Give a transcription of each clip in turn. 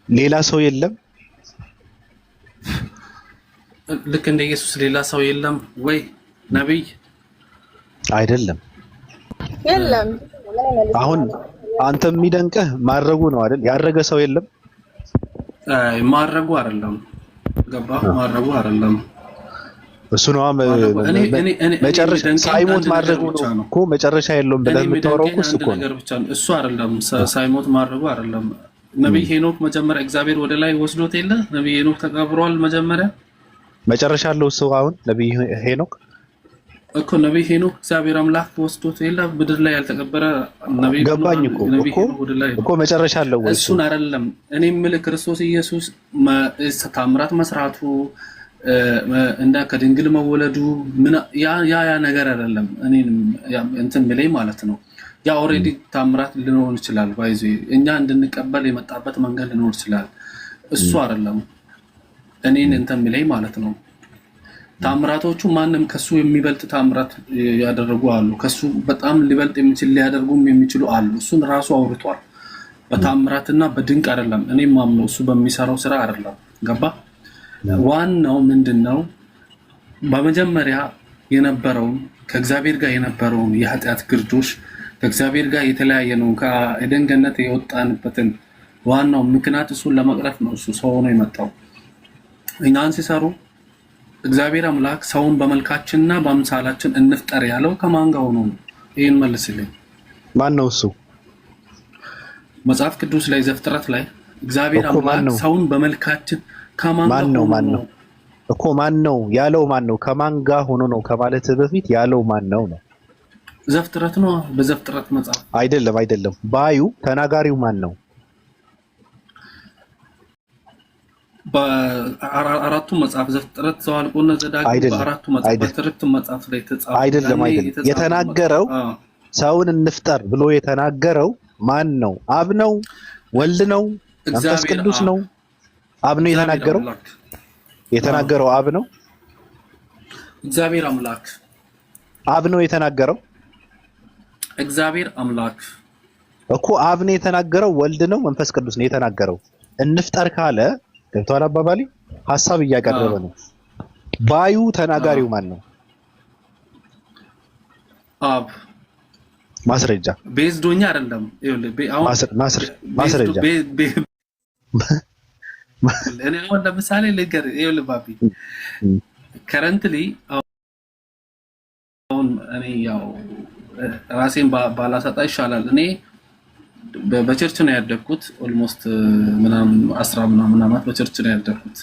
ሌላ ሰው የለም ልክ እንደ ኢየሱስ ሌላ ሰው የለም ወይ? ነብይ አይደለም። የለም። አሁን አንተ የሚደንቅህ ማድረጉ ነው አይደል? ያረገ ሰው የለም። ማድረጉ አይደለም። ገባ? ማድረጉ አይደለም። እሱ ነው መጨረሻ ሳይሞት ማድረጉ ነው እኮ መጨረሻ የለውም ብለህ የምታወራው እኮ እሱ ነው። እሱ አይደለም ሳይሞት ማድረጉ አይደለም። ነብይ ሄኖክ መጀመሪያ እግዚአብሔር ወደ ላይ ወስዶት የለ? ነብይ ሄኖክ ተቀብሯል መጀመሪያ መጨረሻ አለው እሱ። አሁን ነብይ ሄኖክ እኮ ነብይ ሄኖክ እግዚአብሔር አምላክ ወስዶት የለ? ምድር ላይ ያልተቀበረ ነብይ ገባኝ እኮ መጨረሻ አለው ወይ? እሱን አይደለም እኔ የምልህ ክርስቶስ ኢየሱስ ታምራት መስራቱ እንዳ ከድንግል መወለዱ ምን ያ ነገር አይደለም። እኔንም እንትን ብለኝ ማለት ነው። ያ ኦሬዲ ታምራት ሊኖር ይችላል። ባይዚ እኛ እንድንቀበል የመጣበት መንገድ ሊኖር ይችላል። እሱ አይደለም እኔን እንትን ብለኝ ማለት ነው። ታምራቶቹ ማንም ከሱ የሚበልጥ ታምራት ያደረጉ አሉ። ከሱ በጣም ሊበልጥ የሚችል ሊያደርጉም የሚችሉ አሉ። እሱን ራሱ አውርቷል። በታምራትና በድንቅ አይደለም እኔም ማምነው እሱ በሚሰራው ስራ አይደለም። ገባ? ዋናው ምንድነው? በመጀመሪያ የነበረውን ከእግዚአብሔር ጋር የነበረውን የኃጢአት ግርዶሽ ከእግዚአብሔር ጋር የተለያየ ነው። ከኤደን ገነት የወጣንበትን ዋናው ምክንያት እሱን ለመቅረፍ ነው። እሱ ሰው ሆኖ የመጣው እኛን ሲሰሩ እግዚአብሔር አምላክ ሰውን በመልካችንና በአምሳላችን እንፍጠር ያለው ከማን ጋር ሆኖ ነው? ይሄን መልስልኝ። ማን ነው እሱ? መጽሐፍ ቅዱስ ላይ ዘፍጥረት ላይ እግዚአብሔር አምላክ ሰውን በመልካችን ከማን ጋር ሆኖ ነው እኮ ማን ነው ያለው? ማን ነው ከማን ጋር ሆኖ ነው ከማለት በፊት ያለው ማን ነው ነው? ዘፍጥረት ነው። በዘፍጥረት መጽሐፍ አይደለም። ባዩ ተናጋሪው ማን ነው? በአራቱ መጽሐፍ ዘፍጥረት፣ ዘኍልቍና ዘዳግም በአራቱ መጽሐፍ በትርክት መጽሐፍ ላይ ተጻፈ። አይደለም የተናገረው ሰውን እንፍጠር ብሎ የተናገረው ማን ነው? አብ ነው? ወልድ ነው? መንፈስ ቅዱስ ነው? አብ ነው የተናገረው አብ ነው። እግዚአብሔር አምላክ አብ ነው የተናገረው። እግዚአብሔር አምላክ እኮ አብ ነው የተናገረው። ወልድ ነው መንፈስ ቅዱስ ነው የተናገረው። እንፍጠር ካለ ገብቷል አባባሌ? ሐሳብ እያቀረበ ነው። ባዩ ተናጋሪው ማን ነው? አብ። ማስረጃ ቤዝዶኛ አይደለም። ማስረጃ እኔ አሁን ለምሳሌ ልገር ይኸውልህ ባቢ ከረንትሊ አሁን እኔ ያው ራሴን ባላሰጣ ይሻላል። እኔ በቸርች ነው ያደግኩት። ኦልሞስት ምናምን 10 ምናምን ዓመት በቸርች ነው ያደግኩት።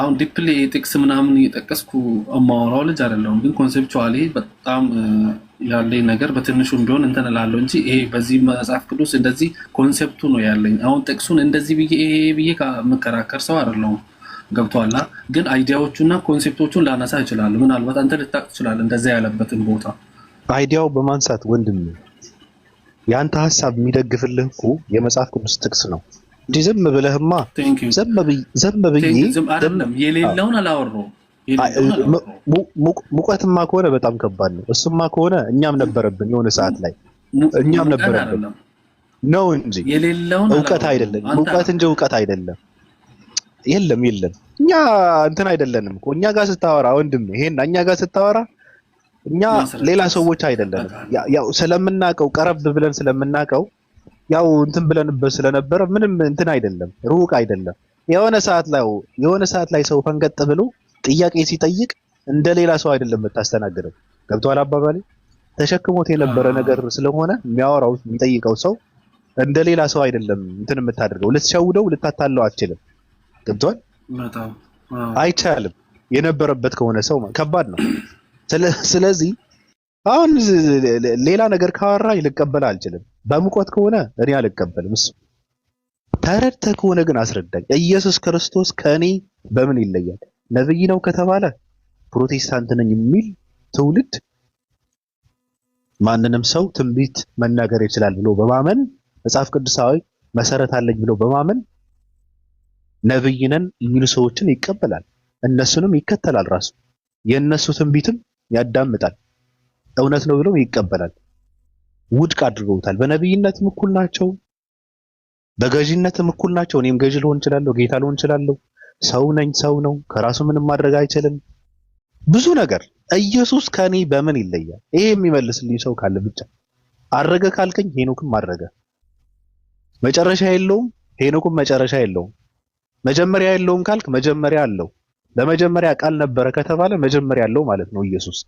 አሁን ዲፕሊ ቴክስ ምናምን እየጠቀስኩ አማወራው ልጅ አይደለሁም፣ ግን ኮንሴፕቹዋሊ በጣም ያለኝ ነገር በትንሹም ቢሆን እንትን እላለሁ እንጂ ይሄ በዚህ መጽሐፍ ቅዱስ እንደዚህ ኮንሴፕቱ ነው ያለኝ። አሁን ጥቅሱን እንደዚህ ብዬ ከመከራከር ሰው አይደለሁም። ገብቷላ? ግን አይዲያዎቹና ኮንሴፕቶቹን ላነሳ ይችላል። ምናልባት አንተ ልታቅ ትችላለህ እንደዛ ያለበትን ቦታ አይዲያው በማንሳት ወንድም ያንተ ሐሳብ የሚደግፍልህ እኮ የመጽሐፍ ቅዱስ ጥቅስ ነው እንጂ ዝም ብለህማ ዝም ብዬ አይደለም። የሌለውን አላወራሁም። ሙቀትማ ከሆነ በጣም ከባድ ነው። እሱማ ከሆነ እኛም ነበረብን የሆነ ሰዓት ላይ ነው እንጂ የሌለውን እውቀት አይደለም። ሙቀት እንጂ እውቀት አይደለም። የለም እኛ እንትን አይደለንም እኮ እኛ ጋር ስታወራ ወንድም ይሄን እኛ ጋር ስታወራ እኛ ሌላ ሰዎች አይደለንም። ያው ስለምናቀው ቀረብ ብለን ስለምናቀው ያው እንትን ብለንበት ስለነበረ ምንም እንትን አይደለም፣ ሩቅ አይደለም። የሆነ ሰዓት ላይ ሰው ፈንገጥ ብሎ ጥያቄ ሲጠይቅ እንደ ሌላ ሰው አይደለም የምታስተናግደው። ገብቷል አባባሌ? ተሸክሞት የነበረ ነገር ስለሆነ የሚያወራው የሚጠይቀው ሰው እንደ ሌላ ሰው አይደለም እንትን የምታደርገው። ልትሸውደው ልታታለው አትችልም። ገብቷል? አይቻልም። የነበረበት ከሆነ ሰው ከባድ ነው። ስለዚህ አሁን ሌላ ነገር ካወራ ልቀበል አልችልም። በሙቀት ከሆነ እኔ አልቀበልም። እሱ ተረድተህ ከሆነ ግን አስረዳኝ። ኢየሱስ ክርስቶስ ከኔ በምን ይለያል? ነብይ ነው ከተባለ ፕሮቴስታንት ነኝ የሚል ትውልድ ማንንም ሰው ትንቢት መናገር ይችላል ብሎ በማመን መጽሐፍ ቅዱሳዊ መሰረት አለኝ ብሎ በማመን ነብይ ነን የሚሉ ሰዎችን ይቀበላል፣ እነሱንም ይከተላል። ራሱ የነሱ ትንቢትም ያዳምጣል፣ እውነት ነው ብሎ ይቀበላል። ውድቅ አድርገውታል። በነብይነትም እኩል ናቸው፣ በገዢነትም እኩል ናቸው። እኔም ገዢ ልሆን እችላለሁ፣ ጌታ ልሆን እችላለሁ። ሰው ነኝ፣ ሰው ነው። ከራሱ ምንም ማድረግ አይችልም። ብዙ ነገር። ኢየሱስ ከኔ በምን ይለያል? ይሄ የሚመልስልኝ ሰው ካለ ብቻ። አረገ ካልከኝ ሄኖክም አረገ። መጨረሻ የለውም፣ ሄኖክም መጨረሻ የለውም። መጀመሪያ የለውም ካልክ መጀመሪያ አለው። በመጀመሪያ ቃል ነበረ ከተባለ መጀመሪያ አለው ማለት ነው ኢየሱስ።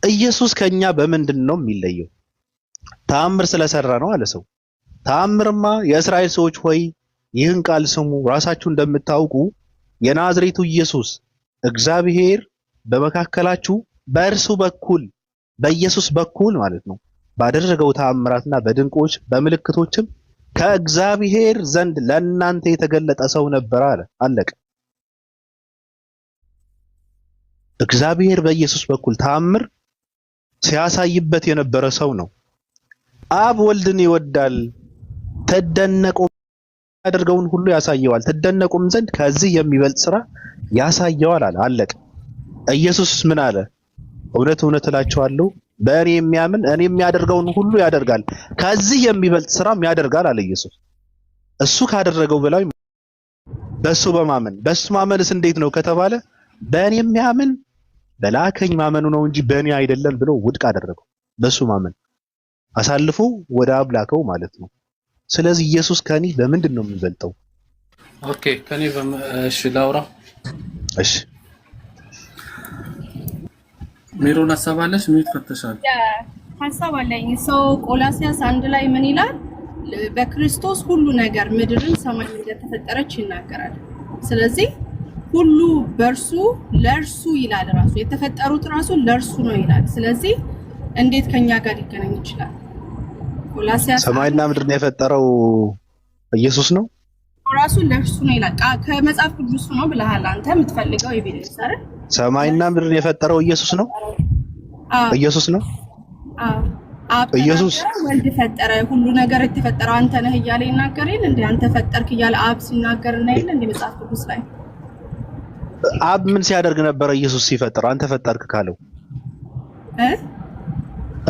ኢየሱስ ከኛ በምንድን ነው የሚለየው? ተአምር ስለሰራ ነው አለ ሰው። ተአምርማ የእስራኤል ሰዎች ሆይ ይህን ቃል ስሙ፣ ራሳችሁ እንደምታውቁ የናዝሬቱ ኢየሱስ እግዚአብሔር በመካከላችሁ በእርሱ በኩል በኢየሱስ በኩል ማለት ነው ባደረገው ተአምራትና በድንቆች በምልክቶችም ከእግዚአብሔር ዘንድ ለእናንተ የተገለጠ ሰው ነበር አለ። አለቀ። እግዚአብሔር በኢየሱስ በኩል ተአምር ሲያሳይበት የነበረ ሰው ነው። አብ ወልድን ይወዳል፣ ተደነቁ ያደርገውን ሁሉ ያሳየዋል፣ ተደነቁም ዘንድ ከዚህ የሚበልጥ ስራ ያሳየዋል አለ። አለቀ። ኢየሱስ ምን አለ? እውነት እውነት እላችኋለሁ በእኔ የሚያምን እኔ የሚያደርገውን ሁሉ ያደርጋል፣ ከዚህ የሚበልጥ ስራም ያደርጋል አለ ኢየሱስ። እሱ ካደረገው በላይ በሱ ማመንስ እንዴት ነው ከተባለ በእኔ የሚያምን በላከኝ ማመኑ ነው እንጂ በእኔ አይደለም ብሎ ውድቅ አደረገው። በሱ ማመን አሳልፎ ወደ አብ ላከው ማለት ነው። ስለዚህ ኢየሱስ ከኔ በምንድን ነው የሚበልጠው? ኦኬ ከኔ እሺ ላውራ። እሺ ሜሮን ሀሳብ አለሽ? ምን ትፈተሻል? ሀሳብ አለኝ። ሰው ቆላስያስ 1 ላይ ምን ይላል? በክርስቶስ ሁሉ ነገር ምድርን ሰማይ እንደተፈጠረች ይናገራል። ስለዚህ ሁሉ በርሱ ለርሱ ይላል። ራሱ የተፈጠሩት ራሱ ለርሱ ነው ይላል። ስለዚህ እንዴት ከኛ ጋር ሊገናኝ ይችላል? ቆላስያስ ሰማይና ምድርን የፈጠረው ኢየሱስ ነው፣ ራሱ ለርሱ ነው ይላል። ከመጽሐፍ ቅዱስ ነው ብለሃል አንተ የምትፈልገው ኤቪደንስ አይደል? ሰማይና ምድርን የፈጠረው ኢየሱስ ነው። ኢየሱስ ነው። ኢየሱስ ወልድ ፈጠረ፣ ሁሉ ነገር የተፈጠረው አንተ ነህ እያለ ይናገራል። እንዴ አንተ ፈጠርክ እያለ አብ ሲናገር ነው አይደል? እንዴ መጽሐፍ ቅዱስ ላይ አብ ምን ሲያደርግ ነበር? ኢየሱስ ሲፈጠር አንተ ፈጠርክ ካለው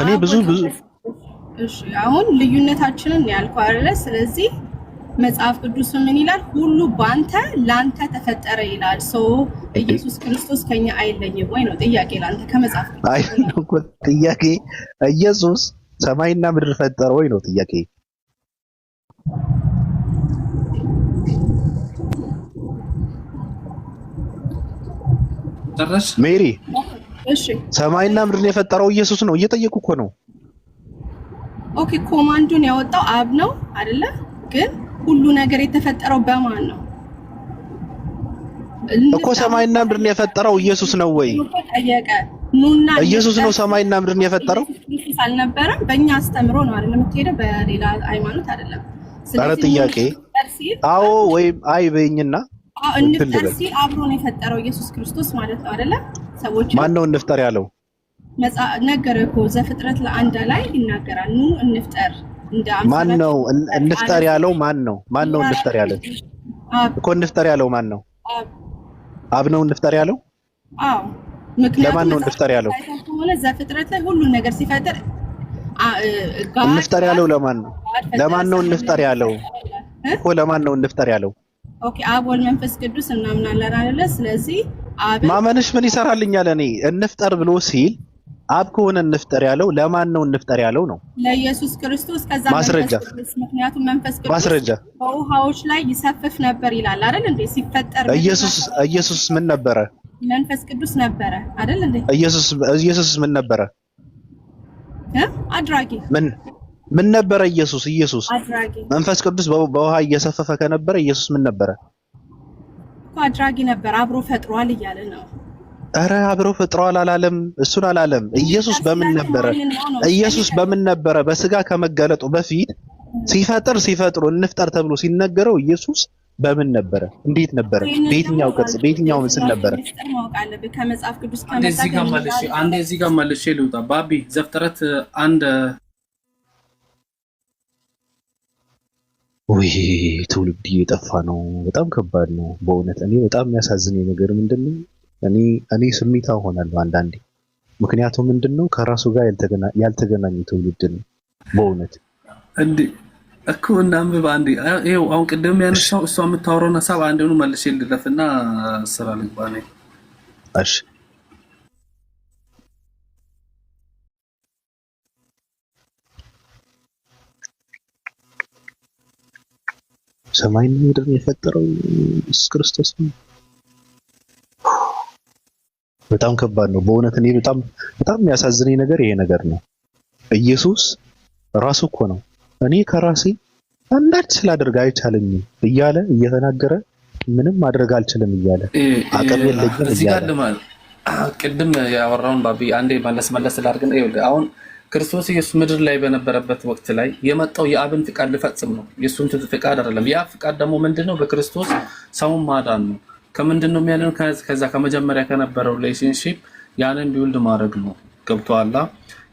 እኔ ብዙ እሺ አሁን ልዩነታችንን ያልኩህ አይደለ? ስለዚህ መጽሐፍ ቅዱስ ምን ይላል? ሁሉ ባንተ ላንተ ተፈጠረ ይላል። ኢየሱስ ክርስቶስ ከኛ አይለይም ወይ ነው ጥያቄ ላንተ ከመጽሐፍ ቅዱስ? አይ ነው ጥያቄ። ኢየሱስ ሰማይና ምድር ፈጠረ ወይ ነው ጥያቄ። ጨረሽ ሜሪ? እሺ ሰማይና ምድርን የፈጠረው ኢየሱስ ነው። እየጠየቁ እኮ ነው። ኦኬ ኮማንዱን ያወጣው አብ ነው አይደለ? ግን ሁሉ ነገር የተፈጠረው በማን ነው እኮ? ሰማይና ምድርን የፈጠረው ኢየሱስ ነው ወይ? ጠየቀ። ኑና ኢየሱስ ነው ሰማይና ምድርን የፈጠረው? ኢየሱስ አልነበረም። በእኛ አስተምሮ ነው አይደለም የምትሄደው፣ በሌላ ሃይማኖት አይደለም። ኧረ ጥያቄ አዎ ወይም አይ በይኝና እንፍጠር ሲል አብሮ ነው የፈጠረው ኢየሱስ ክርስቶስ ማለት ነው አይደለም? ሰዎች ማን ነው እንፍጠር ያለው? ነገረ እኮ ዘፍጥረት ለ1 ላይ ይናገራል። ኑ እንፍጠር እንደ ማን ነው እንፍጠር ያለው? ማን ነው እንፍጠር ያለው? እኮ እንፍጠር ያለው ማን ነው? አብ ነው እንፍጠር ያለው? አዎ ምክንያቱም ለማን ነው እንፍጠር ያለው? ሆነ ዘፍጥረት ላይ ሁሉ ነገር ሲፈጠር እንፍጠር ያለው ለማን ነው? ለማን ነው እንፍጠር ያለው? እኮ ለማን ነው እንፍጠር ያለው? ኦኬ አብ ወልድ መንፈስ ቅዱስ እናምናለን አይደለ? ስለዚህ አብ ማመንሽ ምን ይሰራልኛል? እኔ እንፍጠር ብሎ ሲል አብ ከሆነ እንፍጠር ያለው ለማን ነው እንፍጠር ያለው ነው? ለኢየሱስ ክርስቶስ። ከዛ ማስረጃ፣ ምክንያቱም መንፈስ ቅዱስ ማስረጃ በውሃዎች ላይ ይሰፍፍ ነበር ይላል አይደል እንዴ? ሲፈጠር ኢየሱስ ምን ነበረ? መንፈስ ቅዱስ ነበረ አይደል እንዴ? ኢየሱስ ምን ነበረ? አድራጊ ምን ነበረ? ኢየሱስ አድራጊ። መንፈስ ቅዱስ በውሃ እየሰፈፈ ከነበረ ኢየሱስ ምን ነበረ? አድራጊ ነበር። አብሮ ፈጥሯል እያለ ነው። ኧረ አብሮ ፈጥሯል አላለም። እሱን አላለም። ኢየሱስ በምን ነበረ? ኢየሱስ በምን ነበረ? በስጋ ከመገለጡ በፊት ሲፈጥሩ እንፍጠር ተብሎ ሲነገረው ኢየሱስ በምን ነበረ? እንዴት ነበረ? በየትኛው ቅርጽ፣ በየትኛው ምስል ነበረ? ከመጽሐፍ ቅዱስ አንዴ እዚህ ጋር መልሼ ልውጣ። ባቢ ዘፍጥረት 1 ወይ ትውልድ እየጠፋ ነው። በጣም ከባድ ነው በእውነት። እኔ በጣም የሚያሳዝነኝ ነገር ምንድነው? እኔ ስሜታ ሆናለሁ አንዳንዴ። ምክንያቱም ምንድነው ከራሱ ጋር ያልተገናኘ ትውልድ ነው በእውነት። እኮ እናንብብ አንዴ። ይኸው አሁን ቅድም ያነሳው እሷ የምታወራውን ሀሳብ አንዴኑ መልሼ ልለፍና ስራ ልግባ ነኝ። እሺ ሰማይና ምድርን የፈጠረው ኢየሱስ ክርስቶስ ነው። በጣም ከባድ ነው በእውነት። እኔ በጣም የሚያሳዝነኝ ነገር ይሄ ነገር ነው። ኢየሱስ ራሱ እኮ ነው እኔ ከራሴ አንዳች ስላደርግ አይቻለኝም እያለ እየተናገረ ምንም ማድረግ አልችልም እያለ አቅም የለኝም እያለ ቅድም ያወራውን ባቢ አንዴ መለስ ስላድርግና ይኸውልህ አሁን ክርስቶስ ኢየሱስ ምድር ላይ በነበረበት ወቅት ላይ የመጣው የአብን ፍቃድ ሊፈጽም ነው። የእሱን ፍቃድ አይደለም። ያ ፍቃድ ደግሞ ምንድነው? በክርስቶስ ሰውን ማዳን ነው። ከምንድነው የሚያለው? ከዛ ከመጀመሪያ ከነበረው ሪሌሽንሺፕ ያንን ቢውልድ ማድረግ ነው። ገብቶሃል?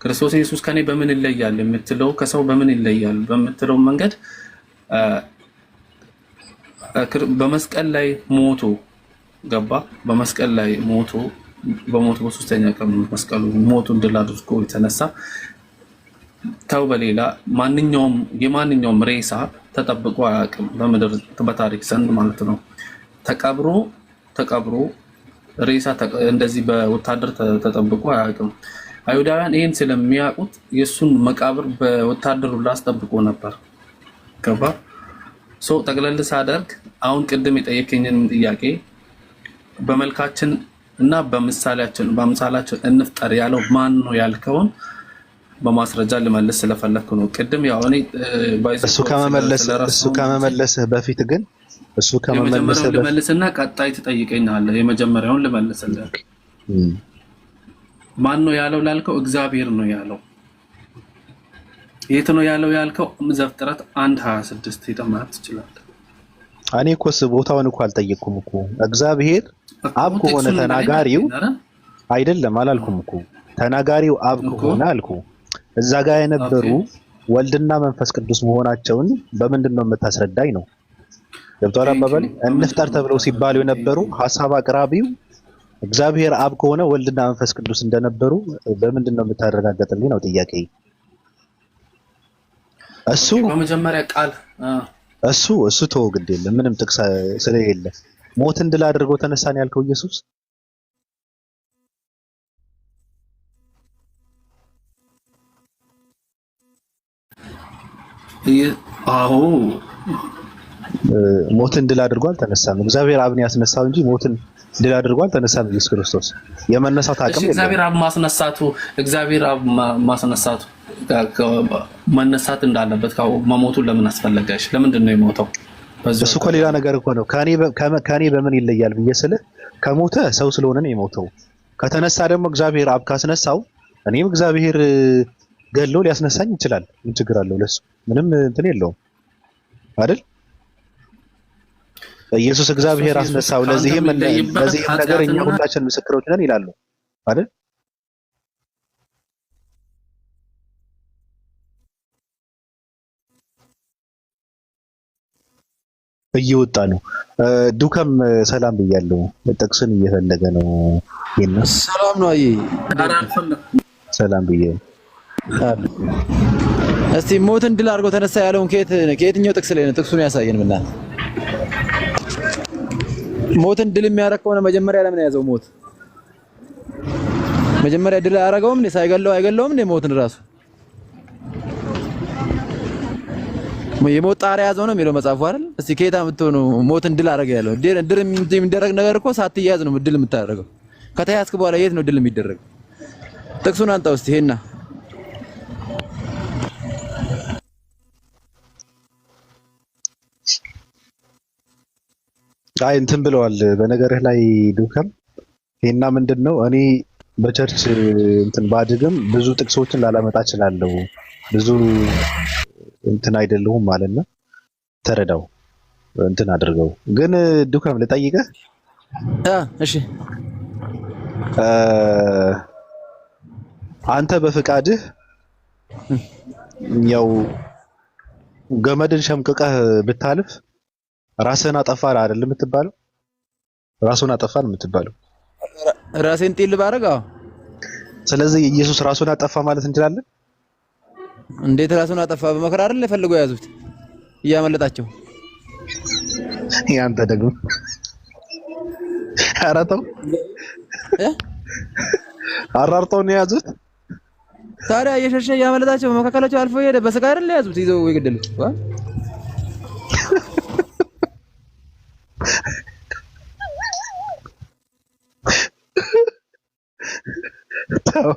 ክርስቶስ ኢየሱስ ከኔ በምን ይለያል የምትለው ከሰው በምን ይለያል በምትለው መንገድ በመስቀል ላይ ሞቶ ገባ። በመስቀል ላይ ሞቶ በሞቱ በሶስተኛ ቀን መስቀሉ ሞቱ ድል አድርጎ የተነሳ ተው በሌላ የማንኛውም ሬሳ ተጠብቆ አያውቅም በምድር በታሪክ ዘንድ ማለት ነው። ተቀብሮ ሬሳ እንደዚህ በወታደር ተጠብቆ አያውቅም። አይሁዳውያን ይሄን ስለሚያውቁት የሱን መቃብር በወታደሩ ላስጠብቆ ነበር። ገባ ሶ ጠቅለል ሳደርግ አሁን ቅድም የጠየቀኝን ጥያቄ በመልካችን እና በምሳሌያችን እንፍጠር ያለው ማን ነው ያልከውን በማስረጃ ልመልስ ስለፈለኩ ነው። ቅድም ያው እኔ እሱ ከመመለስህ በፊት ግን የመጀመሪያውን ልመልስና ቀጣይ ትጠይቀኛለህ። የመጀመሪያውን ልመልስልህ። ማን ነው ያለው ላልከው እግዚአብሔር ነው ያለው። የት ነው ያለው ያልከው ዘፍጥረት 1:26 ይተማት ይችላል። እኔ እኮ ቦታውን እኮ አልጠየቅኩም እኮ እግዚአብሔር አብ ከሆነ ተናጋሪው አይደለም አላልኩም እኮ ተናጋሪው አብ ከሆነ አልኩ። እዛ ጋር የነበሩ ወልድና መንፈስ ቅዱስ መሆናቸውን በምንድን ነው የምታስረዳኝ ነው? ገብቶሃል አባባል? እንፍጠር ተብለው ሲባሉ የነበሩ ሐሳብ አቅራቢው እግዚአብሔር አብ ከሆነ ወልድና መንፈስ ቅዱስ እንደነበሩ በምንድን ነው የምታረጋግጥልኝ ነው ጥያቄ። እሱ በመጀመሪያ ቃል እሱ ተወው ግድ የለም ምንም ጥቅስ ስለሌለ ሞትን ድል አድርጎ ተነሳን ያልከው ኢየሱስ አዎ ሞትን ድል አድርጎ አልተነሳም። እግዚአብሔር አብን ያስነሳው እንጂ ሞትን ድል አድርጎ አልተነሳም። ኢየሱስ ክርስቶስ የመነሳት አቅም የለም። እግዚአብሔር አብ ማስነሳቱ መነሳት እንዳለበት መሞቱን ለምን አስፈለገሽ? ለምንድን ነው የሞተው? እሱ እኮ ሌላ ነገር እኮ ነው። ከኔ በምን ይለያል ብዬ ስለ ከሞተ ሰው ስለሆነ ነው የሞተው። ከተነሳ ደግሞ እግዚአብሔር አብ ካስነሳው እኔም እግዚአብሔር ገሎ ሊያስነሳኝ ይችላል። ምን ችግር አለው? ለሱ ምንም እንትን የለውም አይደል? ኢየሱስ እግዚአብሔር አስነሳው። ለዚህም ነገር እኛ ሁላችን ምስክሮች ነን ይላሉ አይደል? እየወጣ ነው። ዱከም ሰላም ብያለሁ። ጥቅስን እየፈለገ ነው። ሰላም ነው። አይ ሰላም ብያለሁ። እስቲ ሞትን ድል አድርጎ ተነሳ ያለውን ከየትኛው ጥቅስ ላይ ነው? ጥቅሱን ያሳየን። ምና ሞትን ድል የሚያደርግ ከሆነ መጀመሪያ ለምን ያዘው? ሞት መጀመሪያ ድል አያደርገውም እንዴ? ሳይገለው አይገለውም እንዴ? ሞትን ራሱ የሞት ጣሪያ ያዘው ነው የሚለው መጽሐፉ አይደል? እስቲ ከየት አምጥቶ ነው ሞትን ድል አደረገ ያለው? ድል የሚደረግ ነገር እኮ ሳትያዝ ነው ድል የምታደርገው። ከተያዝክ በኋላ የት ነው ድል የሚደረገው? ጥቅሱን አንጣው እስቲ ሄና አይ እንትን ብለዋል። በነገርህ ላይ ዱከም ሄና ምንድነው እኔ በቸርች እንትን ባድግም ብዙ ጥቅሶችን ላላመጣ እችላለሁ። ብዙ እንትን አይደለሁም ማለት ነው። ተረዳው እንትን አድርገው። ግን ዱከም ልጠይቅህ። እሺ አንተ በፍቃድህ ያው ገመድን ሸምቅቀህ ብታልፍ ራስህን አጠፋህ አይደል የምትባለው? ራሱን አጠፋ ነው የምትባለው። ራሴን ጢል ባረጋ። ስለዚህ ኢየሱስ ራሱን አጠፋ ማለት እንችላለን። እንዴት ራሱን አጠፋ? በመከራ አይደል ፈልገው ያዙት። እያመለጣቸው። ያንተ ደግሞ አራተው አራርተው ነው የያዙት። ታዲያ እየሸሸ እያመለጣቸው በመካከላቸው አልፎ ሄደ። በስጋ አይደል የያዙት ይዘው የገደሉት። ታው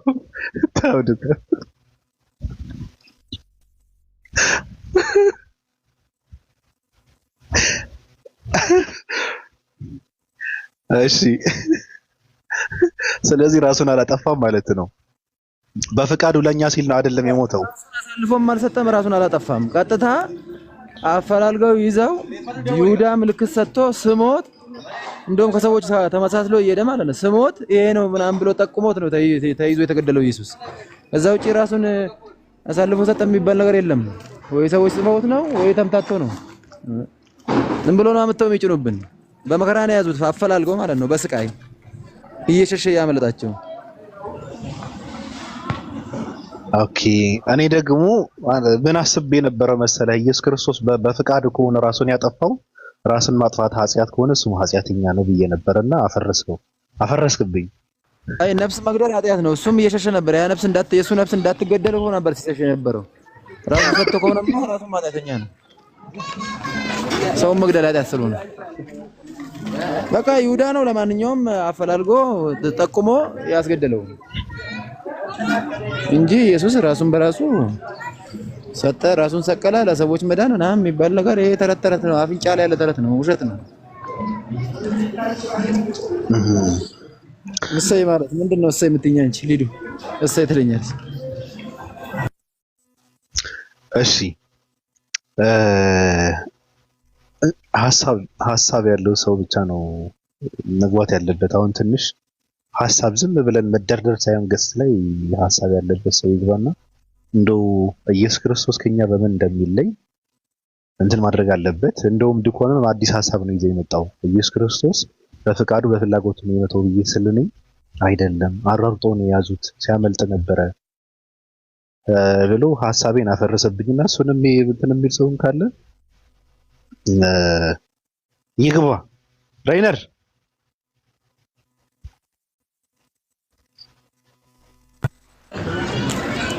እሺ፣ ስለዚህ ራሱን አላጠፋም ማለት ነው። በፍቃዱ ለኛ ሲል ነው አይደለም የሞተው። አሳልፎም አልሰጠም፣ ራሱን አላጠፋም። ቀጥታ አፈላልገው ይዘው ይሁዳ ምልክት ሰጥቶ ስሞት፣ እንደውም ከሰዎች ተመሳስሎ እየሄደ ማለት ነው። ስሞት ይሄ ነው ምናምን ብሎ ጠቁሞት ነው ተይዞ የተገደለው ኢየሱስ። እዛ ውጪ ራሱን አሳልፎ ሰጠ የሚባል ነገር የለም። ወይ ሰዎች ጽፈውት ነው ወይ ተምታቶ ነው። ዝም ብሎ ነው አመጣው የሚጭኑብን። በመከራ ነው ያዙት አፈላልገው ማለት ነው። በስቃይ እየሸሸ ያመለጣቸው። ኦኬ፣ እኔ ደግሞ ምን አስቤ ነበረ መሰለህ? ኢየሱስ ክርስቶስ በፍቃዱ ከሆነ ራሱን ያጠፋው ራስን ማጥፋት ኃጢአት ከሆነ እሱ ኃጢአተኛ ነው ብዬ ነበርና አፈረስክብኝ። አይ ነፍስ መግደል ኃጢአት ነው። እሱም እየሸሸ ነበር። ያ ነፍስ የሱ ነፍስ እንዳትገደል ሆኖ ነበር ሲሸሽ የነበረው። ራሱን ፈቶ ከሆነማ ራሱን ኃጢአተኛ ነው። ሰውን መግደል ኃጢአት ስለሆነ በቃ ይሁዳ ነው ለማንኛውም አፈላልጎ ተጠቁሞ ያስገደለው እንጂ ኢየሱስ ራሱን በራሱ ሰጠ፣ ራሱን ሰቀለ ለሰዎች መዳን ምናምን የሚባል ነገር ይሄ ተረት ነው። አፍንጫ ላይ ያለ ተረት ነው፣ ውሸት ነው። እሰይ ማለት ምንድነው? እሰይ የምትይኝ አንቺ ሊዱ እሰይ ትለኛለች። እሺ ሀሳብ ያለው ሰው ብቻ ነው መግባት ያለበት። አሁን ትንሽ ሀሳብ ዝም ብለን መደርደር ሳይሆን ገስ ላይ ሀሳብ ያለበት ሰው ይግባና እንደው ኢየሱስ ክርስቶስ ከኛ በምን እንደሚለይ እንትን ማድረግ አለበት። እንደውም ድኮንም አዲስ ሀሳብ ነው ይዘው የመጣው። ኢየሱስ ክርስቶስ በፍቃዱ በፍላጎቱ ነው የመተው ብዬ ስለነኝ አይደለም፣ አራርጦ ነው የያዙት ሲያመልጥ ነበረ ብሎ ሀሳቤን አፈረሰብኝና እሱንም እንትን የሚል ሰው ካለ ይግባ። ራይነር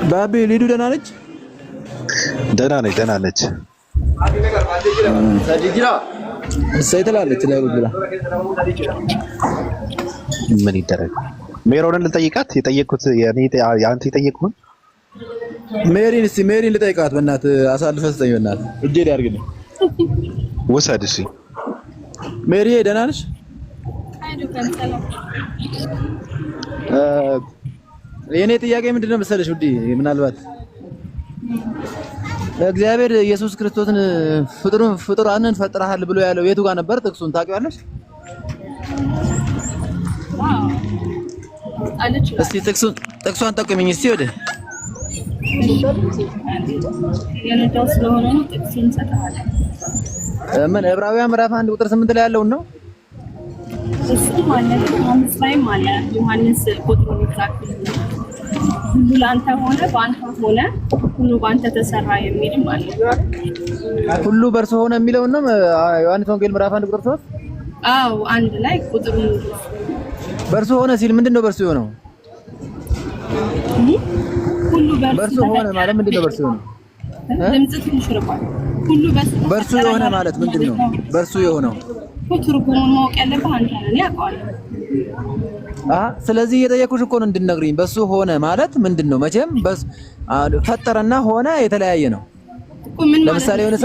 ባቢ ሊዱ ደህና ነች? ደህና ነች። እሰይ ትላለች ለሩላ። ምን ይደረግ? ሜሮንን ልጠይቃት የጠየቅኩት ያንተ የጠየቅኩን ሜሪን ልጠይቃት። በእናትህ አሳልፈህ ስጠኝ በእናትህ እጄ ላይ አድርግልኝ። ውሰድ። እሺ ሜሪ ደህና ነሽ? የኔ ጥያቄ ምንድነው መሰለሽ ውዴ፣ ምናልባት እግዚአብሔር ኢየሱስ ክርስቶስን ፍጡራንን ፈጥረሃል ብሎ ያለው የቱ ጋር ነበር? ጥቅሱን ታውቂዋለሽ? እስቲ ጥቅሷን ጠቁሚኝ እስቲ ወደ የነዳው ስለሆነ ነው ጥቅሱን ሰጣለ። ምን ዕብራውያን ምዕራፍ 1 ቁጥር 8 ላይ ያለውን ነው? እሱ ማለት ዮሐንስ ላይ ማለት ዮሐንስ ቁጥሩን ይዛክል ሁሉ ላንተ ሆነ በአንተ ሆነ ሁሉ በአንተ ተሰራ የሚል ማለት ነው። ሁሉ በእርሱ ሆነ የሚለው ነው ዮሐንስ ወንጌል ምዕራፍ 1 ቁጥር 3። አዎ አንድ ላይ ቁጥሩን በእርሱ ሆነ ሲል ምንድነው በእርሱ የሆነው? ሁሉ በእርሱ ሆነ ማለት ምንድነው? በእርሱ የሆነው ድምጽ ትንሽ ርቋል። ሁሉ በእርሱ የሆነ ማለት ምንድነው? በእርሱ የሆነው ትርጉሙን ማወቅ ያለብህ አንተ ነህ። ያውቀዋል። ስለዚህ እየጠየኩሽ እኮ ነው እንድትነግሪኝ። በሱ ሆነ ማለት ምንድነው? መቼም ፈጠረና ሆነ የተለያየ ነው። ለምሳሌ የሆነ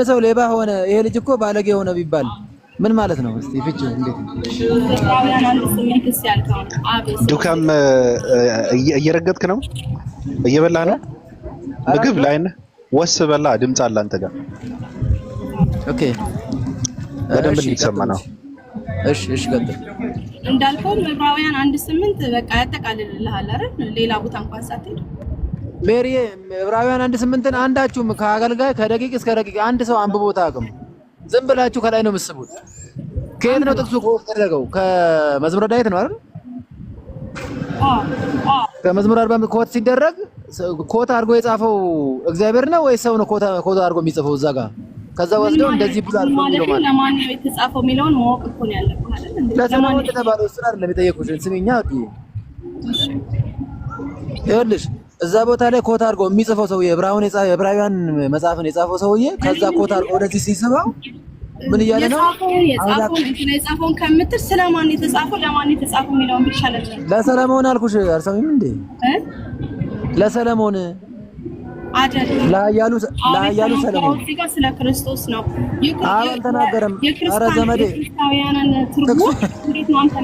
ሰው ሌባ ሆነ፣ ይሄ ልጅ እኮ ባለጌ ሆነ ቢባል ምን ማለት ነው? እስቲ ፍቺ እንዴት ነው? ዱካም እየረገጥክ ነው? እየበላህ ነው? ምግብ ላይ ነህ? ወስ በላ ድምጽ አለ አንተ ጋር። ኦኬ በደንብ እንዲሰማ ነው። እሺ ቀጥል። እንዳልከው ዕብራውያን 1:8 በቃ ያጠቃልልልሃል አይደል? ሌላ ቦታ እንኳን ሳትሄድ ሜሪ ዕብራውያን 1:8ን አንዳችሁም ከአገልጋይ ከደቂቅ እስከ ደቂቅ አንድ ሰው አንብቦት አቅም ዝም ብላችሁ ከላይ ነው የምትስቡት። ከየት ነው ጥቅሱ ተደረገው? ከመዝሙረ ዳዊት ነው አይደል? ከመዝሙር 40 ኮት ሲደረግ ኮት አድርጎ የጻፈው እግዚአብሔር ነው ወይስ ሰው ነው ኮት አድርጎ የሚጽፈው እዛ ጋር? ከዛ ወስደው እንደዚህ ብሏል ነው ማለት ለማን ነው የተጻፈው የሚለውን ማወቅ እኮ ነው ያለብህ አይደል? ለሰለሞን የተባለው እሱ አይደለም የጠየቁሽ። ስሚኛ ይኸውልሽ እዛ ቦታ ላይ ኮት አድርጎ የሚጽፈው ሰውዬ የዕብራውያን መጽሐፍን የጻፈው ሰውዬ ከዛ ኮት አድርጎ ወደዚህ ሲስበው ምን እያለ ነው? የጻፈውን ከምትል ስለማን የተጻፈው ለማን የተጻፈው የሚለውን ብቻ ለሰለሞን አልኩሽ። አልሰሚም እንዴ? ለሰለሞን አይደለም ለኃያሉ ሰለሞን እዚህ ጋር ስለ ክርስቶስ ነው። አልተናገረም። ኧረ ዘመዴ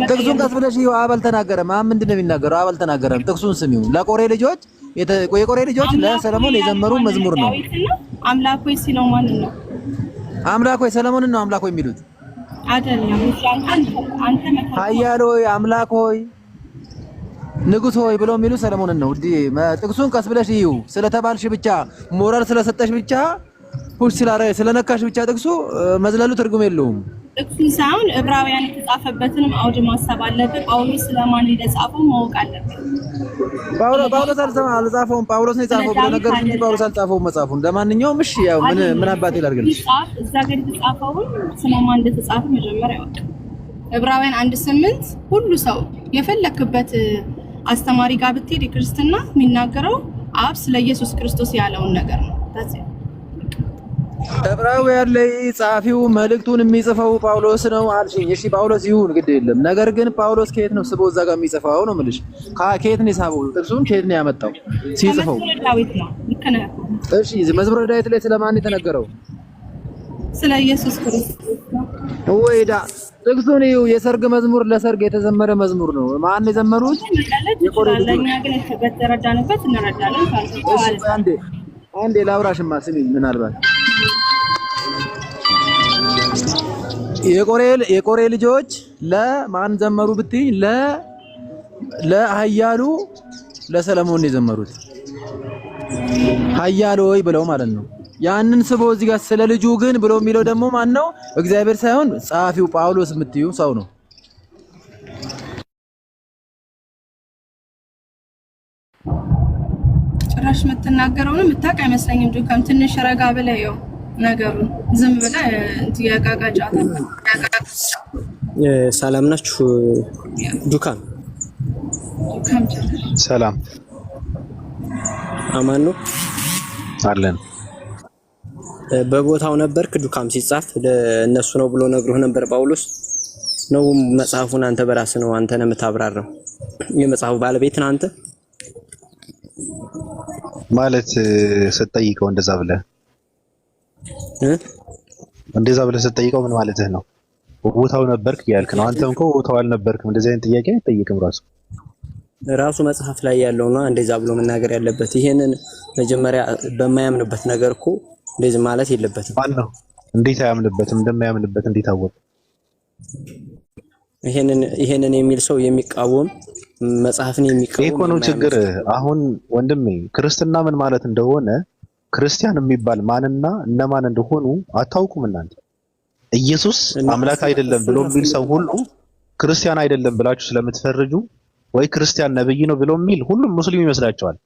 ጥቅሱን ቀስ ብለሽ ይኸው አልተናገረም። ምንድን ነው የሚናገረው? አልተናገረም። ጥቅሱን ስሚው። የቆሬ ልጆች ለሰለሞን የዘመሩ መዝሙር ነው። አምላክ ሆይ ሲለው ማንን ነው? አምላክ ሆይ ሰለሞንን ነው አምላክ ሆይ የሚሉት አይደለም። አንተ ኃያል ሆይ አምላክ ሆይ ንጉስ ሆይ ብለው የሚሉ ሰለሞንን ነው። ጥቅሱን ቀስ ብለሽ ይዩ። ስለተባልሽ ብቻ ሞራል ስለሰጠሽ ብቻ ፑሽ ስለነካሽ ብቻ ጥቅሱ መዝለሉ ትርጉም የለውም። ጥቅሱን ሳይሆን ዕብራውያን የተጻፈበትንም አውድ ማሰብ አለብን። ጳውሎስ ስለማን እንደጻፈው ማወቅ አለብን። ጳውሎስ አልጻፈውም። ጳውሎስ ነው የጻፈው ብሎ ነገር እንጂ ጳውሎስ አልጻፈውም መጽሐፉን። ለማንኛውም እሺ ያው ምን አባቴ ላድርግልሽ? እዛ ጋር የተጻፈውን ስለማን እንደተጻፈ መጀመሪያ ያወቅ። ዕብራውያን 1:8 ሁሉ ሰው የፈለክበት አስተማሪ ጋር ብትሄድ የክርስትና የሚናገረው አብ ስለ ኢየሱስ ክርስቶስ ያለውን ነገር ነው። ዕብራውያን ላይ ጻፊው መልእክቱን የሚጽፈው ጳውሎስ ነው አልሽኝ። እሺ ጳውሎስ ይሁን ግድ የለም። ነገር ግን ጳውሎስ ከየት ነው ስቦ እዛ ጋር የሚጽፈው ነው የምልሽ። ከየት ነው የሳበው? ጥቅሱን ከየት ነው ያመጣው ሲጽፈው? ዳዊት ነው። ልክ ነህ። እሺ መዝሙረ ዳዊት ላይ ስለማን የተነገረው? ስለ ኢየሱስ ክርስቶስ ነው። ወይዳ ጥቅሱን ይኸው የሰርግ መዝሙር ለሰርግ የተዘመረ መዝሙር ነው። ማን ነው የዘመሩት? የቆሬለኛ ግን የተረዳንበት እንረዳለን። እሺ አንዴ ላውራሽማ ስሚኝ። ምናልባት የቆሬ ልጆች ለማን ዘመሩ ብትይ ለኃያሉ ለሰለሞን ነው የዘመሩት። ኃያሉ ሆይ ብለው ማለት ነው። ያንን ስቦ እዚህ ጋር ስለ ልጁ ግን ብሎ የሚለው ደግሞ ማን ነው? እግዚአብሔር ሳይሆን ጸሐፊው ጳውሎስ የምትዩ ሰው ነው። ጭራሽ የምትናገረውን የምታውቅ አይመስለኝም። ዱካም ትንሽ ረጋ ብለህ ይኸው ነገሩን ዝም ብለህ ያጋጋጫታ። ሰላም ናችሁ? ዱካም ሰላም አማን ነው አለን። በቦታው ነበርክ ዱካም ሲጻፍ ለእነሱ ነው ብሎ ነግሮህ ነበር ጳውሎስ ነው? መጽሐፉን አንተ በራስህ ነው አንተ ነህ የምታብራራው? የመጽሐፉ ባለቤት ነህ አንተ ማለት ስትጠይቀው እንደዛ ብለህ ስትጠይቀው ምን ማለትህ ነው? ቦታው ነበርክ ያልክ ነው። አንተም እኮ ቦታው አልነበርክም። እንደዚህ አይነት ጥያቄ አይጠይቅም። ራሱ መጽሐፍ ላይ ያለው ነው እንደዛ ብሎ መናገር ያለበት። ይሄንን መጀመሪያ በማያምንበት ነገር እኮ እንደዚህ ማለት የለበትም። ማን ነው? እንዴት አያምንበትም? እንደማያምንበት እንዴት አወቅ? ይሄንን የሚል ሰው የሚቃወም መጽሐፍን የሚቃወም ይሄ ነው ችግር። አሁን ወንድሜ ክርስትና ምን ማለት እንደሆነ ክርስቲያን የሚባል ማንና እነማን እንደሆኑ አታውቁም እናንተ። ኢየሱስ አምላክ አይደለም ብሎ የሚል ሰው ሁሉ ክርስቲያን አይደለም ብላችሁ ስለምትፈርጁ ወይ ክርስቲያን ነብይ ነው ብሎ የሚል ሁሉም ሙስሊም ይመስላችኋል።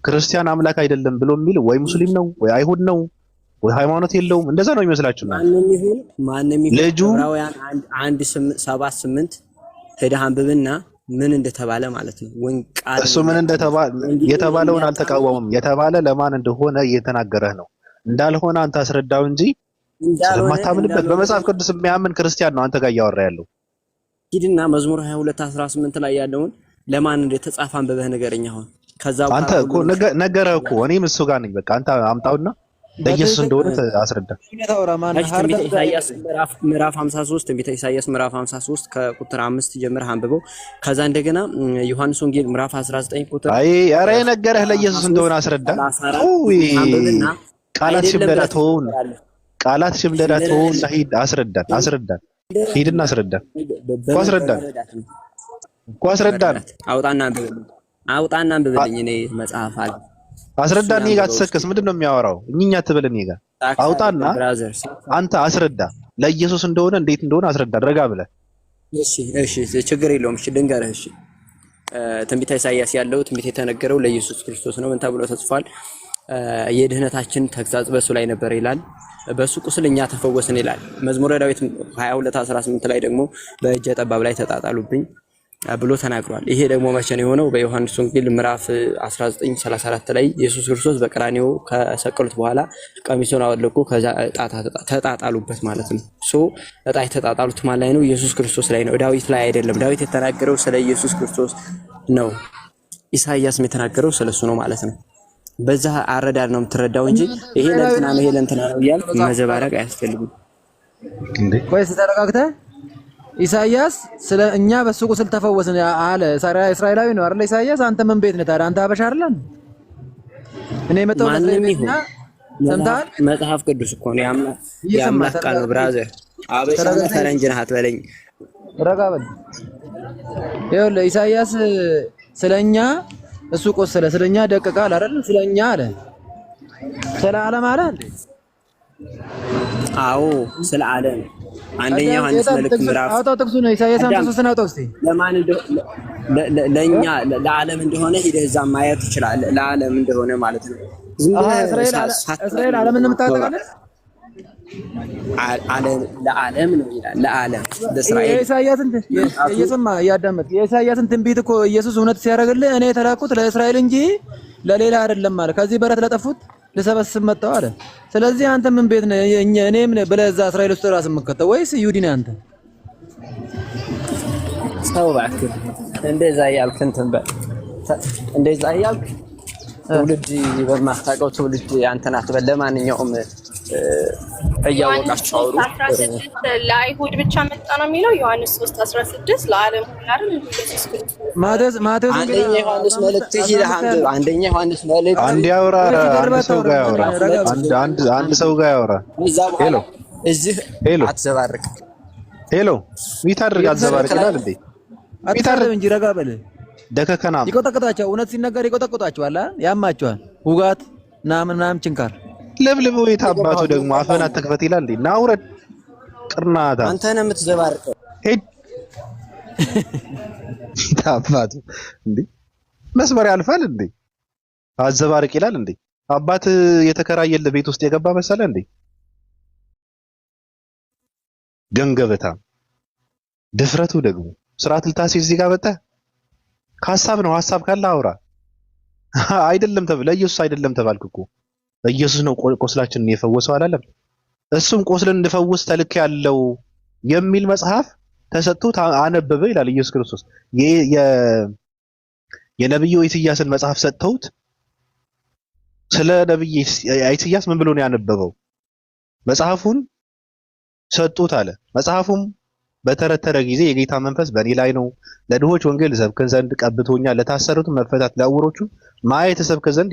ክርስቲያን አምላክ አይደለም ብሎ የሚል ወይ ሙስሊም ነው ወይ አይሁድ ነው ወይ ሃይማኖት የለውም። እንደዛ ነው ይመስላችሁ ነው። ማንንም ይሁን ዕብራውያን 1:7-8 ሄደህ አንብብና ምን እንደተባለ ማለት ነው። ወንቃል እሱ ምን እንደተባለ የተባለውን አልተቃወመም። የተባለ ለማን እንደሆነ እየተናገረህ ነው። እንዳልሆነ አንተ አስረዳው እንጂ ስለማታምንበት በመጽሐፍ ቅዱስ የሚያምን ክርስቲያን ነው አንተ ጋር እያወራ ያለው። ሂድና መዝሙር 22:18 ላይ ያለውን ለማን እንደተጻፈ አንብበህ ንገረኝ። አሁን ከዛ አንተ እኮ ነገረህ እኮ እኔም እሱ ጋር ነኝ። በቃ አንተ አምጣውና ለኢየሱስ እንደሆነ አስረዳ። ምዕራፍ 53 ትንቢተ ኢሳይያስ ምዕራፍ 53 ከቁጥር 5 ጀምረህ አንብበው። ከዛ እንደገና ዮሐንስ ወንጌል ምዕራፍ 19 ቁጥር ኧረ የነገረህ ለኢየሱስ እንደሆነ አስረዳ። ቃላት ሽምደዳ ተውና ሂድ አስረዳን። ሂድና አስረዳን። አውጣና አንብብልኝ። እኔ መጽሐፍ አለ አስረዳን። እኔ ጋር ተሰከስ ምንድን ነው የሚያወራው? እኛኛ ትበል። እኔ ጋር አውጣና አንተ አስረዳ። ለኢየሱስ እንደሆነ እንዴት እንደሆነ አስረዳ። ረጋ ብለህ እሺ፣ ችግር የለውም። እሺ ልንገርህ። እሺ ትንቢተ ኢሳይያስ ያለው ትንቢት የተነገረው ለኢየሱስ ክርስቶስ ነው። ምን ተብሎ ተጽፏል? የድህነታችን ተግሳጽ በሱ ላይ ነበር ይላል። በሱ ቁስል እኛ ተፈወስን ይላል። መዝሙረ ዳዊት 22:18 ላይ ደግሞ በእጀ ጠባብ ላይ ተጣጣሉብኝ ብሎ ተናግሯል። ይሄ ደግሞ መቼ ነው የሆነው? በዮሐንስ ወንጌል ምዕራፍ 19:34 ላይ ኢየሱስ ክርስቶስ በቀራንዮ ከሰቀሉት በኋላ ቀሚሱን አወለቁ፣ ከዛ ተጣጣሉበት ማለት ነው። እጣ የተጣጣሉት ማን ላይ ነው? ኢየሱስ ክርስቶስ ላይ ነው፣ ዳዊት ላይ አይደለም። ዳዊት የተናገረው ስለ ኢየሱስ ክርስቶስ ነው። ኢሳይያስም የተናገረው ስለሱ ነው ማለት ነው። በዛ አረዳድ ነው የምትረዳው እንጂ ይሄ ለእንትና ነው ይሄ ለእንትና ነው እያልክ መዘባረቅ አያስፈልግም። ወይስ ተረጋግተህ ኢሳይያስ ስለ እኛ በሱ ቁስል ተፈወስን አለ። እስራኤላዊ ነው አይደል ኢሳይያስ? አንተ ምን ቤት ነህ ታዲያ? አንተ ሀበሻ አይደል? እኔ መጣው ለእስራኤልና ሰምተሃል? መጽሐፍ ቅዱስ እኮ ነው ያምላክ ቃል ነው ብራዘር። አበሻ ፈረንጅ ነህ አትበለኝ። ረጋ በል። ይኸውልህ ኢሳይያስ ስለኛ እሱ ቆሰለ፣ ስለኛ ደቀቀ አለ አይደል? ስለኛ አለ። ስለ ዓለም አለ እንዴ? አዎ ስለ ዓለም አንደኛ ዮሐንስ መልእክት ምዕራፍ አውጣው ጥቅሱ ነው ኢሳይያስ 53 ነው። አውጣው እስቲ ለማን ለኛ ለዓለም እንደሆነ ሄደህ እዛ ማየት ይችላል። ለዓለም እንደሆነ ማለት ነው። ዝም ብለህ እስራኤል ዓለምን ነው የምታጠቃልለው? ዓለም ለዓለም ነው ይላል። ለዓለም ለእስራኤል የኢሳይያስን እየሰማ እያዳመጥክ የኢሳይያስን ትንቢት እኮ ኢየሱስ እውነት ሲያደርግልህ እኔ የተላኩት ለእስራኤል እንጂ ለሌላ አይደለም ማለት ከዚህ በረት ለጠፉት ልሰበስብ መጣሁ አለ። ስለዚህ አንተ ምን ቤት ነህ? እኔም ብለህ እዛ እስራኤል ውስጥ ራስህ የምትከተው ወይስ ይሁዲ ነህ አንተ? ሰው እባክህ እንደዛ እያልክ እንትን በል እንደዛ እያልክ ትውልድ በማታውቀው ትውልድ አንተን አትበል። ለማንኛውም እያወቃችሁ አውሩ። 16 ለአይሁድ ብቻ መጣ ነው የሚለው ዮሐንስ 3:16 ለዓለም ሁሉ አይደል? ኢየሱስ ክርስቶስ ማቴዎስ አንደኛ ዮሐንስ መልእክት ይላል። አንደኛ ዮሐንስ መልእክት አንድ ያውራ አንድ ሰው ጋር ያውራ አንድ ሰው ጋር ያውራ። ሄሎ እዚህ አትዘባርቅ። ሄሎ ይታርግ አትዘባርቅ ይላል እንዴ? ይታርግ እንጂ ረጋ በል። ደከከናም ይቆጠቆጣቸው እውነት ሲነገር ይቆጠቆጣቸዋል አይደል? ያማቸዋል። ውጋት ምናምን ችንካር ለብልበው የታባቱ ደግሞ አፈን አትክፈት ይላል እንዴ? ናውረድ ቅርናታ አንተ ነህ የምትዘባርቀው። ሄድ ታባቱ እንዴ መስመር ያልፋል እንዴ? አዘባርቅ ይላል እንዴ? አባት የተከራየለ ቤት ውስጥ የገባ መሰለ እንዴ? ገንገበታ ድፍረቱ ደግሞ ስርዓት ልታስይዝ እዚህ ጋር መጣ። ሐሳብ ነው ሐሳብ ካለ አውራ። አይደለም ለኢየሱስ አይደለም ተባልክ እኮ ኢየሱስ ነው ቆስላችንን የፈወሰው አላለም? እሱም ቆስልን እንድፈውስ ተልክ ያለው የሚል መጽሐፍ ተሰጥቶት አነበበ ይላል ኢየሱስ ክርስቶስ። የነብዩ ኢሳይያስን መጽሐፍ ሰጥተውት ስለ ነብዩ ኢሳይያስ ምን ብሎ ነው ያነበበው? መጽሐፉን ሰጡት አለ። መጽሐፉም በተረተረ ጊዜ የጌታ መንፈስ በእኔ ላይ ነው፣ ለድሆች ወንጌል ሰብክ ዘንድ ቀብቶኛል፣ ለታሰሩት መፈታት፣ ለዕውሮቹ ማየት ሰብክ ዘንድ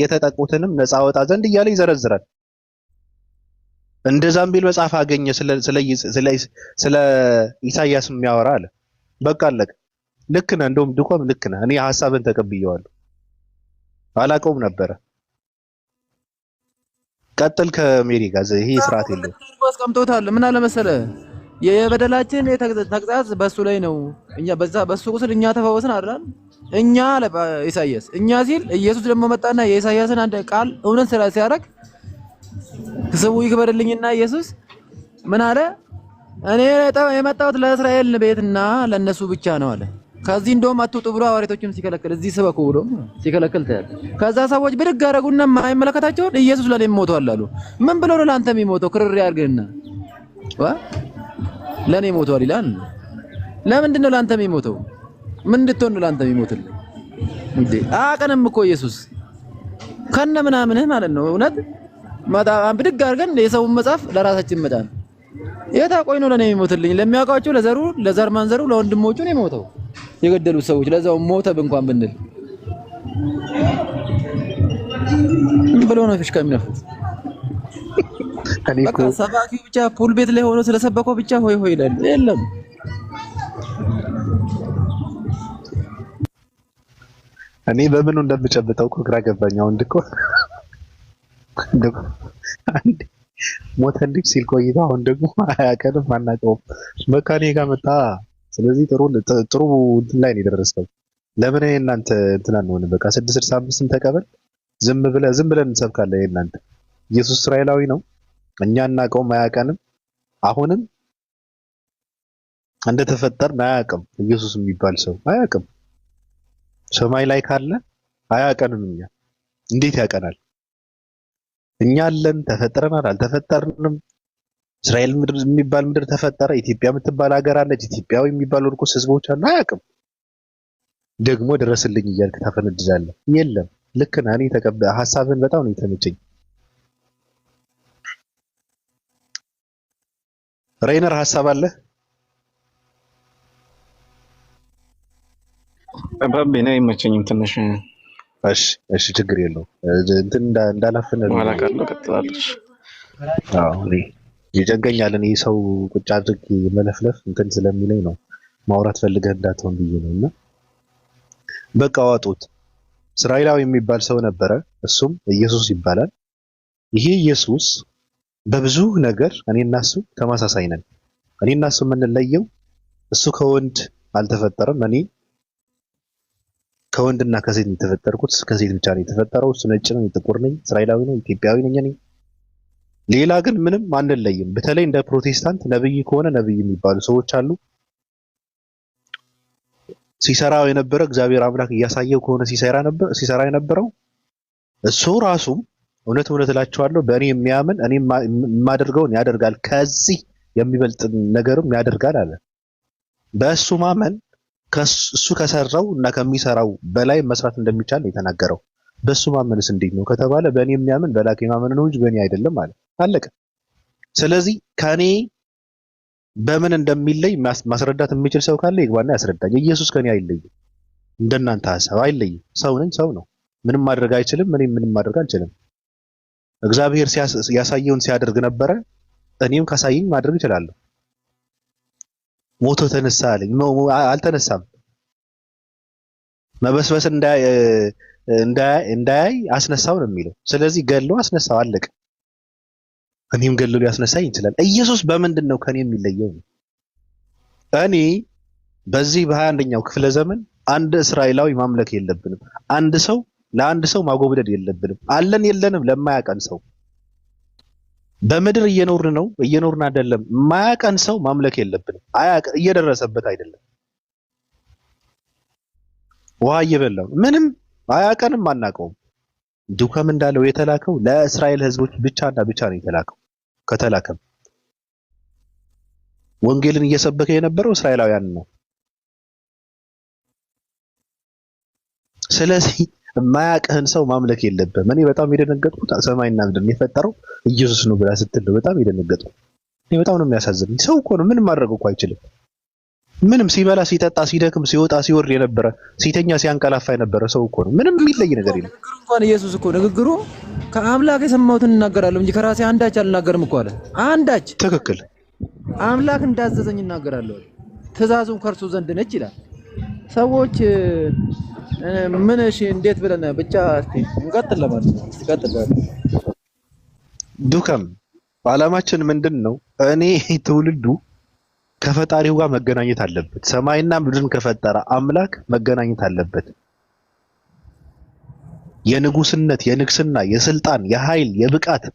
የተጠቁትንም ነፃ ወጣ ዘንድ እያለ ይዘረዝራል። እንደዛም ቢል መጽሐፍ አገኘ ስለ ኢሳይያስ የሚያወራ አለ። በቃ አለቀ። ልክ ነህ፣ እንደውም ድኮም ልክ ነህ። እኔ ሐሳብን ተቀብየዋለሁ። አላውቀውም ነበረ። ቀጥል ከሜሪ ጋር ይሄ ስርዓት የለውም። አስቀምጦታል። ምን አለ መሰለህ የበደላችን ተግሳጽ በሱ ላይ ነው፣ እኛ በሱ ቁስል እኛ ተፈወስን አይደል? እኛ አለ ኢሳይያስ። እኛ ሲል ኢየሱስ ደግሞ መጣና የኢሳይያስን አንድ ቃል እውነት ሲያደርግ ስሙ ይክበርልኝና ኢየሱስ ምን አለ? እኔ የመጣሁት ለእስራኤል ቤትና ለነሱ ብቻ ነው አለ። ከዚህ እንደውም አትውጡ ብሎ ሐዋርያቶችም ሲከለክል እዚህ ስበኩ ብሎ ሲከለክል ታያል። ከዛ ሰዎች ብድግ አደረጉና የማይመለከታቸውን ኢየሱስ ለኔ ሞቷል አሉ። ምን ብሎ ነው ለአንተ የሚሞተው? ክርር ያርግና ለኔ ሞቷል ይላል። ለምንድን ነው ለአንተ የሚሞተው? ምን እንድትሆን ነው ለአንተ የሚሞትልህ እንዴ? አቀንም እኮ ኢየሱስ ከነ ምናምንህ ማለት ነው። እውነት ብድግ አድርገን የሰውን መጽሐፍ ለራሳችን መጣን። የታቆይ ነው ለኔ የሚሞትልኝ? ለሚያውቃቸው ለዘር ማንዘሩ ለወንድሞቹ ነው የሞተው የገደሉት ሰዎች። ለዛው ሞተ እንኳን ብንል ብሎ ነው ፍሽካ የሚነፉት። በቃ ሰባኪው ብቻ ፑል ቤት ላይ ሆኖ ስለሰበከው ብቻ ሆይ ሆይ ይላል። የለም እኔ በምኑ እንደምጨብጠው እኮ ግራ ገባኝ። አሁን አንድ ሞተ እንዴ ሲል ቆይታ አሁን ደግሞ አያቀንም አናውቀውም። በቃ እኔ ጋር መጣ ስለዚህ ጥሩ እንትን ላይ ነው የደረስከው። ለምን እናንተ እንትን አንሆን? በቃ 665ን ተቀበል። ዝም ብለን እንሰብካለን። እናንተ ኢየሱስ እስራኤላዊ ነው፣ እኛ እናውቀውም አያውቀንም። አሁንም እንደተፈጠርን አያውቅም። ኢየሱስ የሚባል ሰው አያውቅም። ሰማይ ላይ ካለ አያውቀንም። እኛ እንዴት ያውቀናል? እኛ አለን፣ ተፈጥረናል፣ አልተፈጠርንም። እስራኤል ምድር የሚባል ምድር ተፈጠረ። ኢትዮጵያ የምትባል ሀገር አለች። ኢትዮጵያዊ የሚባሉ እርኩስ ህዝቦች አሉ። አያውቅም። ደግሞ ድረስልኝ እያልክ ታፈነድዳለህ። የለም ልክ ነህ። እኔ ሀሳብህን በጣም ነው የተመቸኝ። ሬይነር ሀሳብ አለ? ባቤ ነው አይመቸኝም ትንሽ። እሺ ችግር የለውም። እንትን እንዳላፈነ ማላቀለው ቀጥላለች። እኔ ይጨንቀኛል። እኔ ሰው ቁጭ አድርግ መለፍለፍ እንትን ስለሚለኝ ነው ማውራት ፈልገህ እንዳትሆን ብዬ ነው። እና በቃ ዋጡት። እስራኤላዊ የሚባል ሰው ነበረ፣ እሱም ኢየሱስ ይባላል። ይሄ ኢየሱስ በብዙ ነገር እኔና እሱ ተመሳሳይ ነን። እኔና እሱ የምንለየው እሱ ከወንድ አልተፈጠረም። እኔ ከወንድና ከሴት ነው የተፈጠርኩት። ከሴት ብቻ ነው የተፈጠረው። እሱ ነጭ ነው፣ ጥቁር ነኝ፣ እስራኤላዊ ነው፣ ኢትዮጵያዊ ነኝ እኔ። ሌላ ግን ምንም አንለይም። በተለይ እንደ ፕሮቴስታንት ነብይ ከሆነ ነብይ የሚባሉ ሰዎች አሉ። ሲሰራው የነበረ እግዚአብሔር አምላክ እያሳየው ከሆነ ሲሰራ የነበረው እሱ ራሱም እውነት እላችኋለሁ በእኔ የሚያምን እኔ የማደርገውን ያደርጋል፣ ከዚህ የሚበልጥ ነገርም ያደርጋል አለ። በእሱ ማመን እሱ ከሰራው እና ከሚሰራው በላይ መስራት እንደሚቻል ነው የተናገረው። በእሱ ማመንስ እንዴት ነው ከተባለ በእኔ የሚያምን በላከ ማመን ነው እንጂ በእኔ አይደለም አለ። አለቀ። ስለዚህ ከኔ በምን እንደሚለይ ማስረዳት የሚችል ሰው ካለ ይግባና ያስረዳኝ። ኢየሱስ ከኔ አይለይም፣ እንደናንተ ሐሳብ አይለይም። ሰው ነኝ፣ ሰው ነው። ምንም ማድረግ አይችልም፣ እኔም ምንም ማድረግ አልችልም። እግዚአብሔር ያሳየውን ሲያደርግ ነበረ፣ እኔም ካሳየኝ ማድረግ እችላለሁ። ሞቶ ተነሳ አለኝ፣ አልተነሳም። መበስበስ እንዳያይ አስነሳው ነው የሚለው። ስለዚህ ገሎ አስነሳው፣ አለቀ። እኔም ገሎ ሊያስነሳኝ ይችላል። ኢየሱስ በምንድን ነው ከኔ የሚለየው? እኔ በዚህ በ21ኛው ክፍለ ዘመን አንድ እስራኤላዊ ማምለክ የለብንም። አንድ ሰው ለአንድ ሰው ማጎብደድ የለብንም። አለን የለንም ለማያቀን ሰው በምድር እየኖርን አይደለም። ማያቀን ሰው ማምለክ የለብንም። እየደረሰበት አይደለም። ውሃ እየበላው ምንም አያቀንም፣ አናቀውም። ዱከም እንዳለው የተላከው ለእስራኤል ህዝቦች ብቻና ብቻ ነው የተላከው። ከተላከም ወንጌልን እየሰበከ የነበረው እስራኤላውያን ነው። ስለዚህ የማያውቅህን ሰው ማምለክ የለብህም። እኔ በጣም የደነገጥኩት ሰማይና ምድርን የፈጠረው ኢየሱስ ነው ብላ ስትል በጣም የደነገጥኩት። እኔ በጣም ነው የሚያሳዝነኝ። ሰው እኮ ነው፣ ምንም ማድረግ እኮ አይችልም። ምንም ሲበላ ሲጠጣ ሲደክም ሲወጣ ሲወርድ የነበረ ሲተኛ ሲያንቀላፋ የነበረ ሰው እኮ ነው። ምንም የሚለይ ነገር የለም። ንግግሩ እንኳን ኢየሱስ እኮ ንግግሩ ከአምላክ የሰማሁትን እናገራለሁ እንጂ ከራሴ አንዳች አልናገርም እኮ አለ። አንዳች ትክክል። አምላክ እንዳዘዘኝ እናገራለሁ፣ ትእዛዙም ከእርሱ ዘንድ ነች ይላል። ሰዎች ምን እሺ እንዴት ብለን ብቻ እስቲ እንቀጥል ለማለት ነው። እንቀጥል ዱከም ዓላማችን ምንድን ነው? እኔ ትውልዱ ከፈጣሪው ጋር መገናኘት አለበት። ሰማይና ምድርን ከፈጠረ አምላክ መገናኘት አለበት። የንጉስነት፣ የንግስና፣ የስልጣን፣ የኃይል፣ የብቃት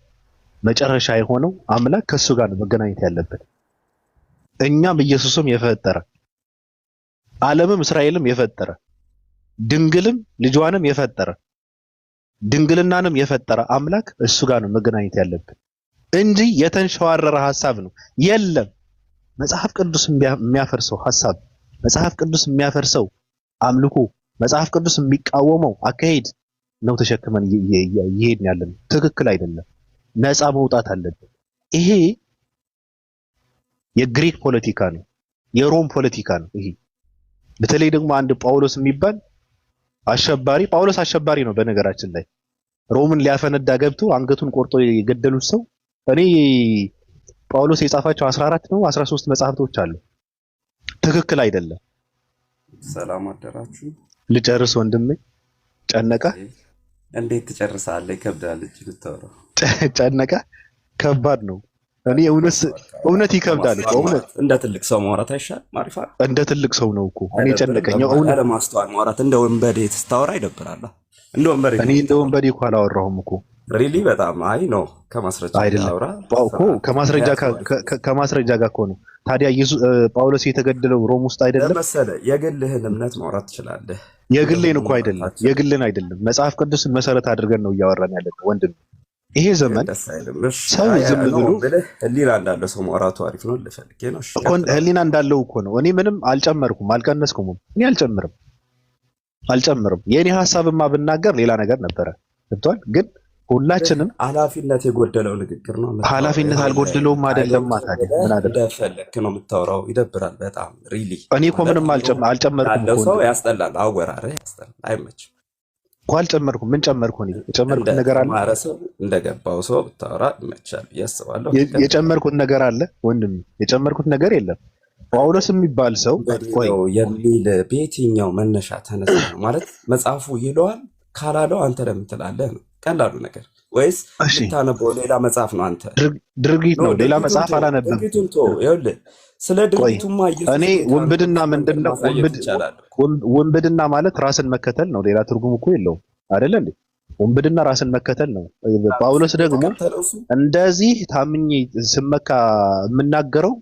መጨረሻ የሆነው አምላክ ከሱ ጋር ነው መገናኘት ያለበት። እኛም ኢየሱስም የፈጠረ ዓለምም እስራኤልም የፈጠረ ድንግልም ልጇንም የፈጠረ ድንግልናንም የፈጠረ አምላክ እሱ ጋር ነው መገናኘት ያለበት እንጂ የተንሸዋረረ ሐሳብ ነው የለም። መጽሐፍ ቅዱስ የሚያፈርሰው ሐሳብ፣ መጽሐፍ ቅዱስ የሚያፈርሰው አምልኮ፣ መጽሐፍ ቅዱስ የሚቃወመው አካሄድ ነው ተሸክመን እየሄድን ያለን። ትክክል አይደለም። ነፃ መውጣት አለብን። ይሄ የግሪክ ፖለቲካ ነው፣ የሮም ፖለቲካ ነው። ይሄ በተለይ ደግሞ አንድ ጳውሎስ የሚባል አሸባሪ፣ ጳውሎስ አሸባሪ ነው በነገራችን ላይ ሮምን ሊያፈነዳ ገብቶ አንገቱን ቆርጦ የገደሉት ሰው። እኔ ጳውሎስ የጻፋቸው 14 ነው 13 መጽሐፍቶች አሉ። ትክክል አይደለም። ሰላም አደራችሁ። ልጨርስ ወንድሜ። ጨነቀ? እንዴት ትጨርሳለህ? ይከብዳል። ልታወራ ጨነቀ? ከባድ ነው። እኔ እውነት ይከብዳል እኮ እውነት እንደ ትልቅ ሰው ማውራት አይሻል? ማሪፋ እንደ ትልቅ ሰው ነው እኮ እኔ ጨነቀኝ። እውነት ለማስተዋል ማውራት እንደ ወንበዴ ስታወራ ይደብራል። እንደ ወንበዴ እኔ እንደ ወንበዴ እኮ አላወራሁም እኮ ሪሊ በጣም አይ ነው ከማስረጃ አውራ እኮ ከማስረጃ ጋር እኮ ነው። ታዲያ ጳውሎስ የተገደለው ሮም ውስጥ አይደለም መሰለህ? የግልህን እምነት ማውራት ትችላለህ። የግሌን እኮ አይደለም አይደለም መጽሐፍ ቅዱስን መሰረት አድርገን ነው እያወራን ያለን ወንድም። ይሄ ዘመን ሰው ዝም ብሎ ህሊና እንዳለው ሰው ማውራቱ አሪፍ ነው ልፈልጌ ነው እኮ ህሊና እንዳለው እኮ ነው። እኔ ምንም አልጨመርኩም አልቀነስኩም። እኔ አልጨምርም። የኔ ሐሳብማ ብናገር ሌላ ነገር ነበረ። ገብቷል? ግን ሁላችንም ኃላፊነት የጎደለው ንግግር ነው። ኃላፊነት አልጎደለውም አይደለም። ታዲያ ምን አደረገ? እንደፈለክ ነው የምታወራው። ይደብራል በጣም ሪሊ። እኔ እኮ ምንም አልጨመርኩም እኮ ሰው ያስጠላል። አወራረህ ያስጠላል። አይመችም እኮ አልጨመርኩም። ምን ጨመርኩ? እኔ የጨመርኩት ነገር አለ? ማረሰው እንደገባው ሰው ብታወራ ይመቻል ያስባለሁ። የጨመርኩት ነገር አለ ወንድም? የጨመርኩት ነገር የለም። ጳውሎስ የሚባል ሰው ቆይ የሚል በየትኛው መነሻ ተነሳ ማለት መጽሐፉ ይለዋል ካላለው አንተ ለምን ትላለህ ነው ቀላሉ ነገር። ወይስ የምታነበው ሌላ መጽሐፍ ነው? አንተ ድርጊት ነው ሌላ መጽሐፍ አላነበብም። ድርጊቱን ተው። ይኸውልህ ስለ ድርጊቱማ እኔ ውንብድና ምንድነው? ውንብድና ማለት ራስን መከተል ነው። ሌላ ትርጉም እኮ የለውም አይደለ እንዴ? ውንብድና ራስን መከተል ነው። ጳውሎስ ደግሞ እንደዚህ ታምኜ ስመካ የምናገረው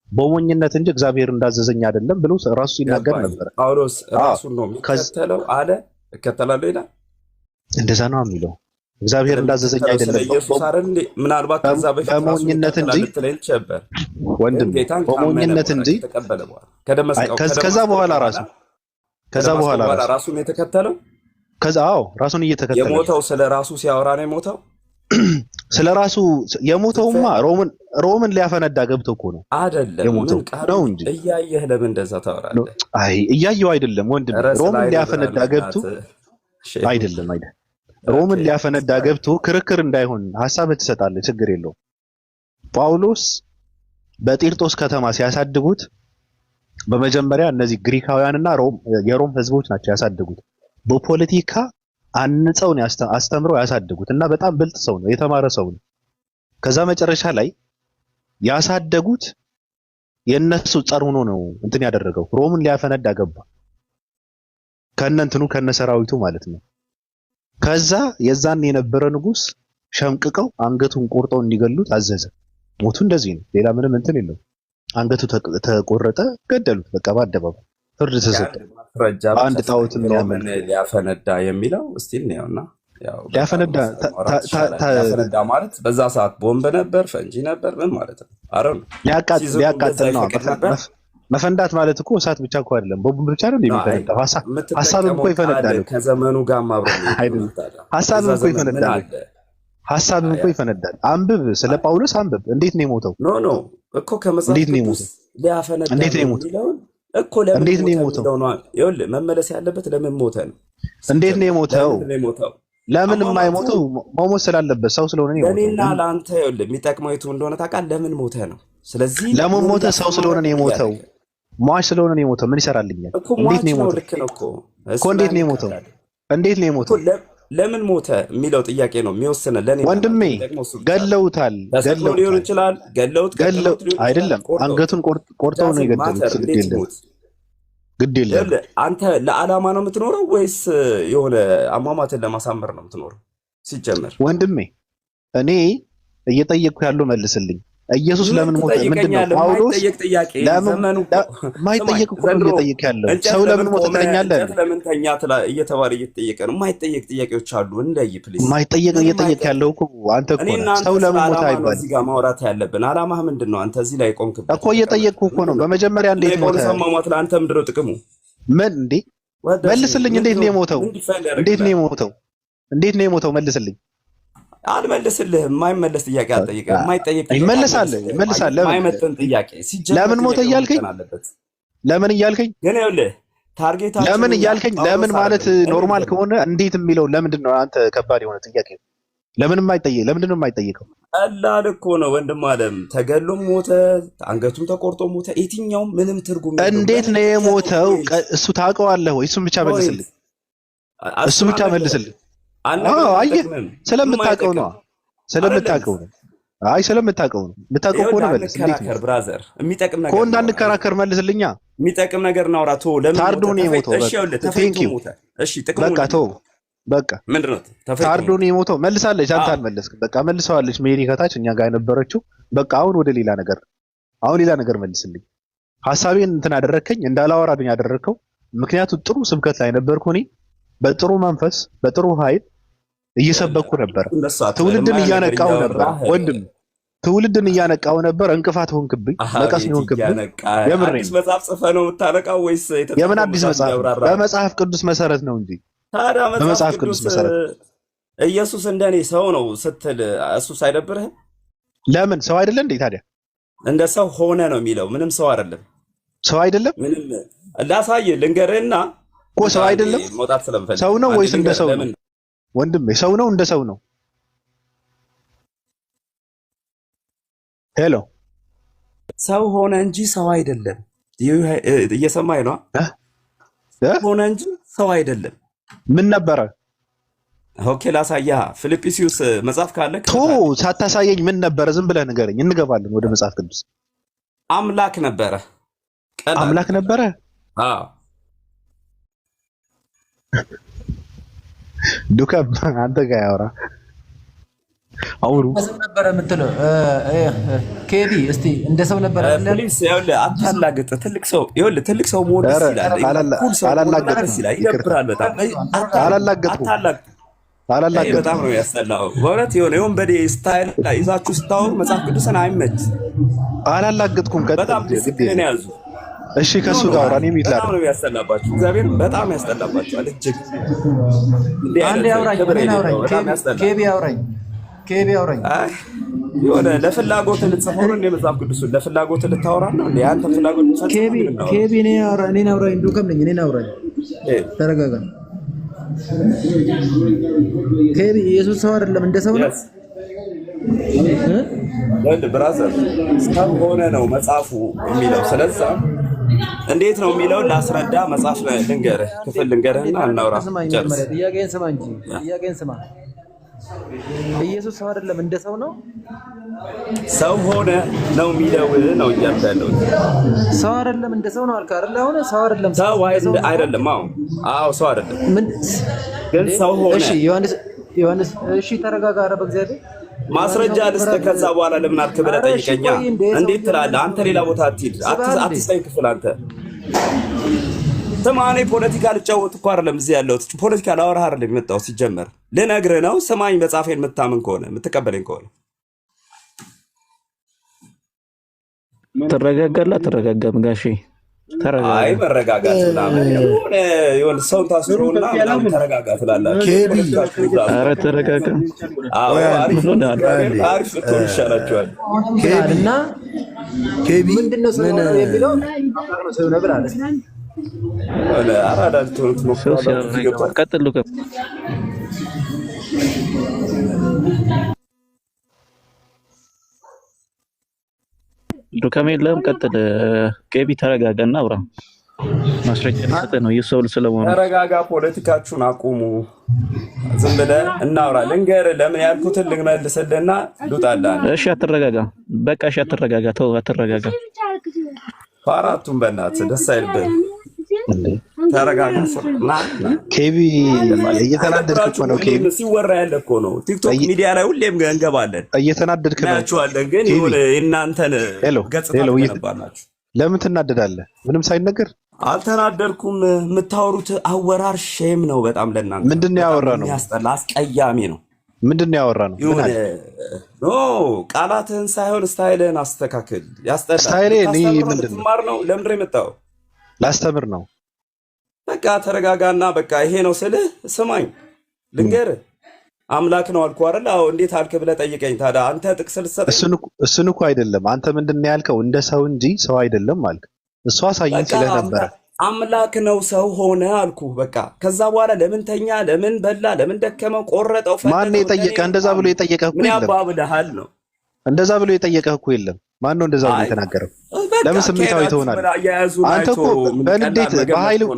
በሞኝነት እንጂ እግዚአብሔር እንዳዘዘኝ አይደለም ብሎ ራሱ ሲናገር ነበር። ጳውሎስ ራሱን ነው የሚከተለው አለ። እከተላለሁ ይላል። እንደዛ ነው የሚለው። እግዚአብሔር እንዳዘዘኝ አይደለም ምናልባት ከዛ በፊት በሞኝነት እንጂ ወንድም በሞኝነት እንጂ ከዛ በኋላ ራሱን የተከተለው ራሱን እየተከተለ የሞተው ስለ ራሱ ሲያወራ ነው የሞተው። ስለ ራሱ የሞተውማ ሮምን ሊያፈነዳ ገብቶ እኮ ነው አይደለም? የሞተው ነው እንጂ እያየህ ለምን እንደዛ ታወራለህ? አይ እያየው አይደለም ወንድም። ሮምን ሊያፈነዳ ገብቶ አይደለም ሮምን ሊያፈነዳ ገብቶ ክርክር እንዳይሆን ሐሳብ ትሰጣለህ፣ ችግር የለውም። ጳውሎስ በጢርጦስ ከተማ ሲያሳድጉት በመጀመሪያ እነዚህ ግሪካውያንና የሮም ህዝቦች ናቸው ያሳድጉት። በፖለቲካ አንጸው ነው አስተምረው ያሳድጉት እና በጣም ብልጥ ሰው ነው፣ የተማረ ሰው ነው። ከዛ መጨረሻ ላይ ያሳደጉት የነሱ ጸር ሆኖ ነው እንትን ያደረገው። ሮምን ሊያፈነዳ ገባ ከነንትኑ ከነሰራዊቱ ማለት ነው። ከዛ የዛን የነበረ ንጉስ ሸምቅቀው አንገቱን ቆርጠው እንዲገሉት አዘዘ። ሞቱ እንደዚህ ነው፣ ሌላ ምንም እንትን የለው። አንገቱ ተቆረጠ፣ ገደሉት። በቃ በአደባባይ ፍርድ ተሰጠ። አንድ ጣዖት የሚያመልክ ሊያፈነዳ የሚለው እስቲ ነውና ያው ሊያፈነዳ ማለት በዛ ሰዓት ቦምብ ነበር፣ ፈንጂ ነበር፣ ምን ማለት ነው? አረን ሊያቃጥል ነው። መፈንዳት ማለት እኮ እሳት ብቻ እኮ አይደለም፣ ቦምብ ብቻ አይደለም የሚፈነዳው። ሀሳብም እኮ ይፈነዳል። ከዘመኑ ጋር ማብረን ሀሳብም እኮ ይፈነዳል። ሀሳብም እኮ ይፈነዳል። አንብብ፣ ስለ ጳውሎስ አንብብ። እንዴት ነው የሞተው? ኖ እኮ ከመጽሐፍ እንዴት ነው የሞተው? ሊያፈነዳ እንዴት ነው የሞተው? እኮ እንዴት ነው የሞተው? ይኸውልህ መመለስ ያለበት ለምን ሞተ ነው። እንዴት ነው የሞተው? ለምን የማይሞተው? መሞት ስላለበት ሰው ስለሆነ ነው የሞተው። ለኔና ለአንተ ይኸውልህ የሚጠቅመው የቱ እንደሆነ ታውቃለህ? ለምን ሞተ ነው። ስለዚህ ለምን ሞተ? ሰው ስለሆነ ነው የሞተው። ሟች ስለሆነ ነው የሞተው። ምን ይሰራልኛል? እንዴት ነው የሞተው? ልክ ነው እኮ እንዴት ነው የሞተው? እንዴት ነው የሞተው? ለምን ሞተ የሚለው ጥያቄ ነው የሚወስነው። ለኔ ወንድሜ ገለውታል። ሊሆን ይችላል። ገለውት አይደለም፣ አንገቱን ቆርጠው ነው የገደሉት። ግድ የለም። አንተ ለዓላማ ነው የምትኖረው ወይስ የሆነ አሟሟትን ለማሳመር ነው የምትኖረው? ሲጀመር ወንድሜ እኔ እየጠየቅኩ ያለው መልስልኝ። ኢየሱስ ለምን ሞተ? ምንድነው? ጳውሎስ ለምን ማይጠየቅ እኮ ነው እየጠየቅ ያለው። ሰው ለምን ሞተ ትለኛለህ? ለምን ተኛ እየተባለ እየተጠየቀ ነው። ማይጠየቅ ጥያቄዎች አሉ። እንደይ ፕሊዝ። ማይጠየቅ እየጠየቅ ያለው እኮ አንተ እኮ ነው። ሰው ለምን ሞተ አይባልም። እዚህ ጋር ማውራት ያለብን ዓላማህ ምንድነው? አንተ እዚህ ላይ ቆምክበት እኮ እየጠየቅኩ እኮ ነው። በመጀመሪያ እንዴት ሞተ? ሰማማት ለአንተ ምንድነው ጥቅሙ? ምን እንዴ? መልስልኝ። እንዴት ነው የሞተው? እንዴት ነው የሞተው? እንዴት ነው የሞተው? መልስልኝ። አልመልስልህም። የማይመለስ ጥያቄ አልጠይቅህም። የማይጠየቅ ይመለሳል። የማይመጥን ጥያቄ ለምን ሞተ እያልከኝ ለምን እያልከኝ ግን ይኸውልህ ታርጌታችን ለምን እያልከኝ ለምን ማለት ኖርማል ከሆነ እንዴት የሚለው ለምንድን ነው አንተ ከባድ የሆነ ጥያቄ ነው። ለምን የማይጠየቅ ለምንድን ነው የማይጠየቀው? ቀላል እኮ ነው ወንድም አለም። ተገሎም ሞተ፣ አንገቱም ተቆርጦ ሞተ፣ የትኛውም ምንም ትርጉም እንዴት ነው የሞተው? እሱ ታውቀዋለህ ወይ? እሱን ብቻ መልስልኝ። እሱ ብቻ መልስልኝ። አየህ፣ ስለምታውቀው ነው። አይ ስለምታውቀው ነው። የምታውቀው ከሆነ መልስ። እንዴት ነው ብራዘር? የሚጠቅም ነገር እኮ እንዳንከራከር መልስልኛ። የሚጠቅም ነገር እናውራ። ቶ ለምን ታርዶን የሞተው? እሺ ይኸውልህ ተፈይቶ ሞተ። እሺ ጥቅሙ በቃ ተው በቃ ምንድን ነው? ታርዶን የሞተው መልሳለች። አንተ አልመለስክም። በቃ መልሰዋለች። ሜሪ ከታች እኛ ጋር የነበረችው በቃ አሁን ወደ ሌላ ነገር ሌላ ነገር መልስልኝ። ሐሳቤን እንትን አደረከኝ እንዳላወራብኝ ያደረከው ምክንያቱም ጥሩ ስብከት ላይ ነበርኩ እኔ በጥሩ መንፈስ በጥሩ ኃይል እየሰበኩ ነበር። ትውልድን እያነቃው ነበር ወንድም፣ ትውልድን እያነቃው ነበር። እንቅፋት ሆንክብኝ፣ መቀስ ሆንክብኝ። የምሬን አዲስ መጽሐፍ ጽፈህ ነው የምታነቃው ወይስ የምን አዲስ መጽሐፍ? በመጽሐፍ ቅዱስ መሰረት ነው እንጂ። ታዲያ በመጽሐፍ ቅዱስ መሰረት ኢየሱስ እንደኔ ሰው ነው ስትል እሱስ አይደብርህም? ለምን ሰው አይደለ እንዴ? ታዲያ እንደ ሰው ሆነ ነው የሚለው። ምንም ሰው አይደለም። ሰው አይደለም? ምንም ላሳይህ ልንገርህና እኮ ሰው አይደለም። መውጣት ስለምፈልግ ሰው ነው ወይስ እንደ ሰው ነው? ወንድሜ ሰው ነው እንደ ሰው ነው? ሄሎ ሰው ሆነ እንጂ ሰው አይደለም። እየሰማኝ ነው? ሆነ እንጂ ሰው አይደለም። ምን ነበረ? ኦኬ ላሳይህ። ፊልጵስዩስ መጽሐፍ ካለ ሳታሳየኝ ምን ነበረ? ዝም ብለህ ንገረኝ፣ እንገባለን ወደ መጽሐፍ ቅዱስ። አምላክ ነበረ። አምላክ ነበረ? አዎ ዱከም አንተ ጋር ያወራ አውሩ ነበረ የምትለው ኬቢ እስቲ እንደ ሰው ነበረ ፕሊስ። ይኸውልህ አታላግጥ። ትልቅ ሰው ይኸውልህ ትልቅ ሰው መሆን ደስ ይላል። ይደብራል በጣም። አላላግጥ በጣም ነው ያስጠላው በእውነት። የሆነ የወንበዴ ስታይል ይዛችሁ ስታወሩ መጽሐፍ ቅዱስን አይመች። አላላግጥኩም። በጣም ዲሲፕሊን ያዙ። እሺ ከሱ ጋር አውራ። እኔ ሚት በጣም ነው ያስጠላባችሁ። እግዚአብሔር በጣም ያስጠላባችኋል እጅግ። አንዴ አውራኝ ኬቢ አውራኝ ኬቢ አውራኝ። አይ የሆነ ለፍላጎት ልትጽፈው ነው እንደ መጽሐፍ ቅዱስን ለፍላጎት ልታወራ ነው እንዴ? አንተ ፍላጎት ኬቢ እኔን አውራኝ። ዱከም ነኝ። እኔን አውራኝ። ተረጋጋ ኬቢ። ኢየሱስ ሰው አይደለም እንደ ሰው ነው። ብራዘር ሰው ሆነ ነው መጽሐፉ የሚለው። ስለዛ እንዴት ነው የሚለው ላስረዳ። መጽሐፍ ልንገርህ፣ ክፍል ልንገርህና እናውራ። ጥያቄን ስማ እንጂ ጥያቄን ስማ። ኢየሱስ ሰው አይደለም እንደ ሰው ነው። ሰው ሆነ ነው የሚለው ነው እያልኩ ያለሁት። ሰው አይደለም እንደ ሰው ነው አልክ አይደል? አሁን ሰው አይደለም ሰው አይደለም። አዎ ሰው አይደለም ግን ሰው ሆነ። እሺ ዮሐንስ እሺ ተረጋጋ። ኧረ በእግዚአብሔር ማስረጃ ልስጥህ። ከዛ በኋላ ለምን አልክ ብለህ ጠይቀኛ። እንዴት ትላለህ አንተ? ሌላ ቦታ አትሂድ፣ አትስጠኝ ክፍል አንተ። ስማ እኔ ፖለቲካ ልጫወት እኮ አይደለም እዚህ ያለሁት። ፖለቲካ ላወራህ አይደለም የመጣሁት። ሲጀመር ልነግርህ ነው። ስማኝ፣ መጽሐፌን የምታምን ከሆነ የምትቀበለኝ ከሆነ ትረጋጋለህ። አትረጋጋም ጋሼ? ተረጋጋ። አይ መረጋጋት ምናምን የሆነ ሰው ታስሮና ምናምን ተረጋጋ ትላላችሁ። ኧረ ተረጋጋ። አሪፍ ልትሆን ይሻላችኋል። እና ምንድነው ሰው የሚለው ሰው ነበር አለ። አራዳ ልትሆን ትሞክራለህ። ቀጥሉ። ዱከም የለህም። ቀጥል። ኬቢ ተረጋጋና አውራ። ማስረጃ ልሰጥህ ነው የሰው ስለሆነ። ተረጋጋ። ፖለቲካችሁን አቁሙ። ዝም ብለህ እናውራ። ልንገርህ ለምን ያልኩትን ልመልስልህና ልውጣልህ። እሺ አትረጋጋ። በቃ እሺ አትረጋጋ። ተው አትረጋጋ። አራቱም በእናትህ ደስ አይልብህም። ተረጋጋ። ኬቢ እየተናደድክ እኮ ነው። ኬቢ ሲወራ ያለ እኮ ነው። ቲክቶክ ሚዲያ ላይ ሁሌም እንገባለን። እየተናደድክ ነው። እናያችኋለን። ግን የሆነ የእናንተን ገጽታ ትገነባላችሁ። ለምን ትናደዳለህ? ምንም ሳይነገር አልተናደድኩም። የምታወሩት አወራር ሼም ነው በጣም ለእናንተ። ምንድን ነው ያወራ ነው? ያስጠላ፣ አስቀያሚ ነው። ምንድን ነው ያወራ ነው? ቃላትህን ሳይሆን ስታይልህን አስተካክል። ያስጠላ። ስታይሌ ምንድን ነው? ማር ነው። ለምንድን ነው የመጣው? ላስተምር ነው። በቃ ተረጋጋና በቃ ይሄ ነው ስልህ ስማኝ፣ ልንገርህ። አምላክ ነው አልኩህ አይደል? አዎ እንዴት አልክ ብለህ ጠይቀኝ። ታዲያ አንተ ጥቅስ ልትሰጠኝ? እሱን እኮ አይደለም። አንተ ምንድን ነው ያልከው? እንደ ሰው እንጂ ሰው አይደለም አልክ። እሷ አሳየኝ ስለነበረ አምላክ ነው ሰው ሆነ አልኩህ። በቃ ከዛ በኋላ ለምን ተኛ፣ ለምን በላ፣ ለምን ደከመው፣ ቆረጠው፣ ፈለጠው? ማን ነው የጠየቀህ? እንደዛ ብሎ የጠየቀህ እኮ የለም። ምን ያባብልሃል ነው? እንደዛ ብሎ የጠየቀህ እኮ የለም። ማን ነው እንደዛ ብሎ የተናገረው? ለምን ስሜታዊ ትሆናለህ? አንተ እኮ በንዴት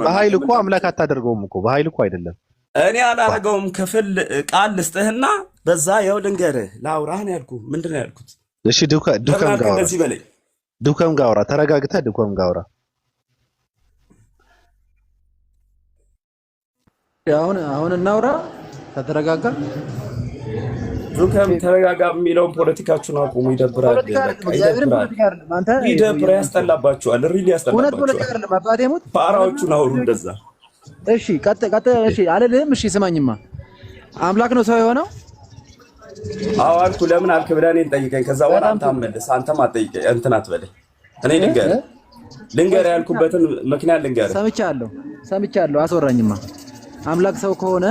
በኃይል እኮ አምላክ አታደርገውም እኮ። በኃይል እኮ አይደለም። እኔ አላደርገውም። ክፍል ቃል ልስጥህና በዛ ያው ልንገርህ ላውራህ ነው ያልኩህ። ምንድን ነው ያልኩት? እሺ ዱከም ጋር እንደዚህ በለኝ። ዱከም ጋር አውራ፣ ተረጋግተህ ዱከም ጋር አውራ። አሁን እናውራ ከተረጋጋ። ዱከም ተረጋጋ የሚለውን ፖለቲካችሁን አቁሙ። ይደብራል፣ ይደብራል፣ ያስጠላባችኋል፣ ሪሊ ያስጠላባችኋል። ፓራዎቹን አውሩ እንደዛ። እሺ ቀጥ እሺ አልልህም። እሺ ስማኝማ፣ አምላክ ነው ሰው የሆነው? አዎ አልኩህ። ለምን አልክ ብለህ እኔን ጠይቀኝ። ከዛ በኋላ አንተ አትመልስ። አንተም አትጠይቀኝ፣ እንትን አትበለኝ። እኔ ልንገርህ ያልኩበትን ምክንያት ልንገርህ። ሰምቻለሁ። አስወራኝማ። አምላክ ሰው ከሆነ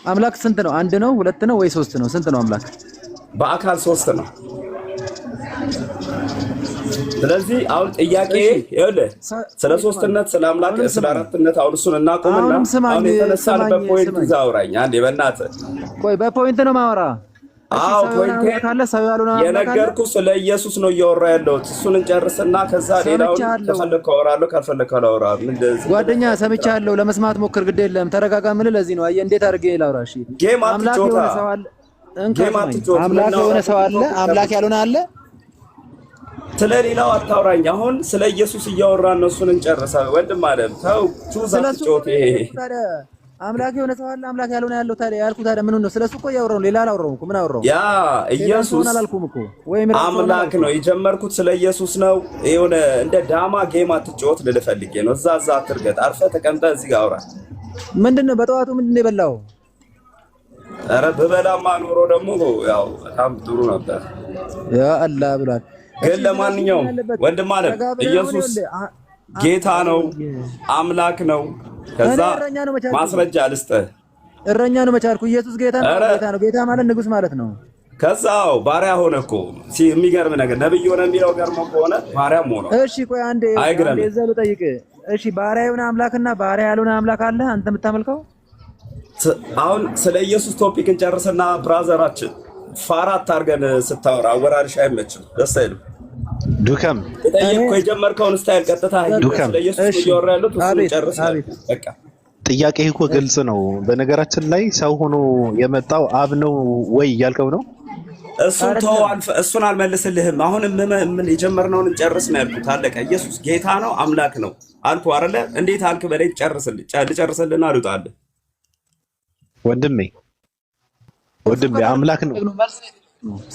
አምላክ ስንት ነው? አንድ ነው? ሁለት ነው ወይ ሶስት ነው? ስንት ነው አምላክ? በአካል ሶስት ነው። ስለዚህ አሁን ጥያቄ ይኸውልህ ስለ ሶስትነት፣ ስለ አምላክ፣ ስለ አራትነት አሁን እሱን እናቆምና አሁን የተነሳንበት ፖይንት ይዘህ አውራኝ አንዴ በእናትህ። ቆይ በፖይንት ነው ማወራ። አዎ ፖይንት የነገርኩህ ስለ ኢየሱስ ነው እያወራ ያለሁት። እሱን እንጨርስና ከዛ ሌላውን ከፈለግህ አወራለሁ፣ ካልፈለግህ አላወራም። ጓደኛ ሰምቻለሁ። ለመስማት ሞክር፣ ግድ የለም ተረጋጋ። ምን ለዚህ ነው አየህ፣ እንዴት አድርጌ ላውራ? እሺ አምላክ የሆነ ሰው አለ፣ አምላክ የሆነ ሰው አለ፣ አምላክ ያልሆነ አለ። ስለ ሌላው አታውራኝ። አሁን ስለ ኢየሱስ እያወራን ነው። እሱን እንጨርሳ ወንድም አለም ተው ቹዛ ትጮት። ይሄ አምላክ የሆነ ሰው አለ፣ አምላክ ያልሆነ ያለው ታዲያ ያልኩት ታዲያ ምን ነው? ስለሱ እኮ እያወራሁ ነው፣ ሌላ አላወራሁም እኮ። ምን አወራሁ? ያ ኢየሱስ አምላክ ነው። የጀመርኩት ስለ ኢየሱስ ነው። የሆነ እንደ ዳማ ጌም አትጮት ልልህ ፈልጌ ነው። እዛ አትርገጥ። አርፈህ ተቀምጠህ እዚህ ጋር አውራ። ምንድነው በጠዋቱ ምንድነው የበላው? ኧረ ብበላማ ኖሮ ደግሞ ያው በጣም ጥሩ ነበር። ያ አላህ ብሏል። ግን ለማንኛውም ወንድም አለም ኢየሱስ ጌታ ነው፣ አምላክ ነው። ከዛ ማስረጃ ልስጥህ። እረኛ ነው መቻልኩ። ኢየሱስ ጌታ ነው። ጌታ ማለት ንጉስ ማለት ነው። ከዛው ባሪያ ሆነ እኮ። የሚገርም ነገር ነብይ ሆነ የሚለው ገርሞ ከሆነ ባሪያም ሆነ። እሺ ቆይ አንዴ እዛ ልጠይቅ። እሺ ባሪያ የሆነ አምላክና ባሪያ ያልሆነ አምላክ አለ አንተ የምታመልከው? አሁን ስለ ኢየሱስ ቶፒክ እንጨርስና ብራዘራችን ፋራት አድርገን ስታወራ አወራርሽ አይመችም፣ ደስ አይልም። ዱከም ጠየቅኩህ፣ የጀመርከውን ስታይል ቀጥታ ስለ ኢየሱስ እያወራ ያሉት እሱን ጨርስ። በቃ ጥያቄ እኮ ግልጽ ነው። በነገራችን ላይ ሰው ሆኖ የመጣው አብ ነው ወይ እያልከው ነው? እሱን አልመልስልህም። አሁን ምን የጀመርነውን እንጨርስ ነው ያልኩት። አለቀ። ኢየሱስ ጌታ ነው አምላክ ነው አልኩህ አይደለ? እንዴት አልክ በለኝ። ልጨርስልህና ልውጣልህ። ወንድሜ አምላክ ነው።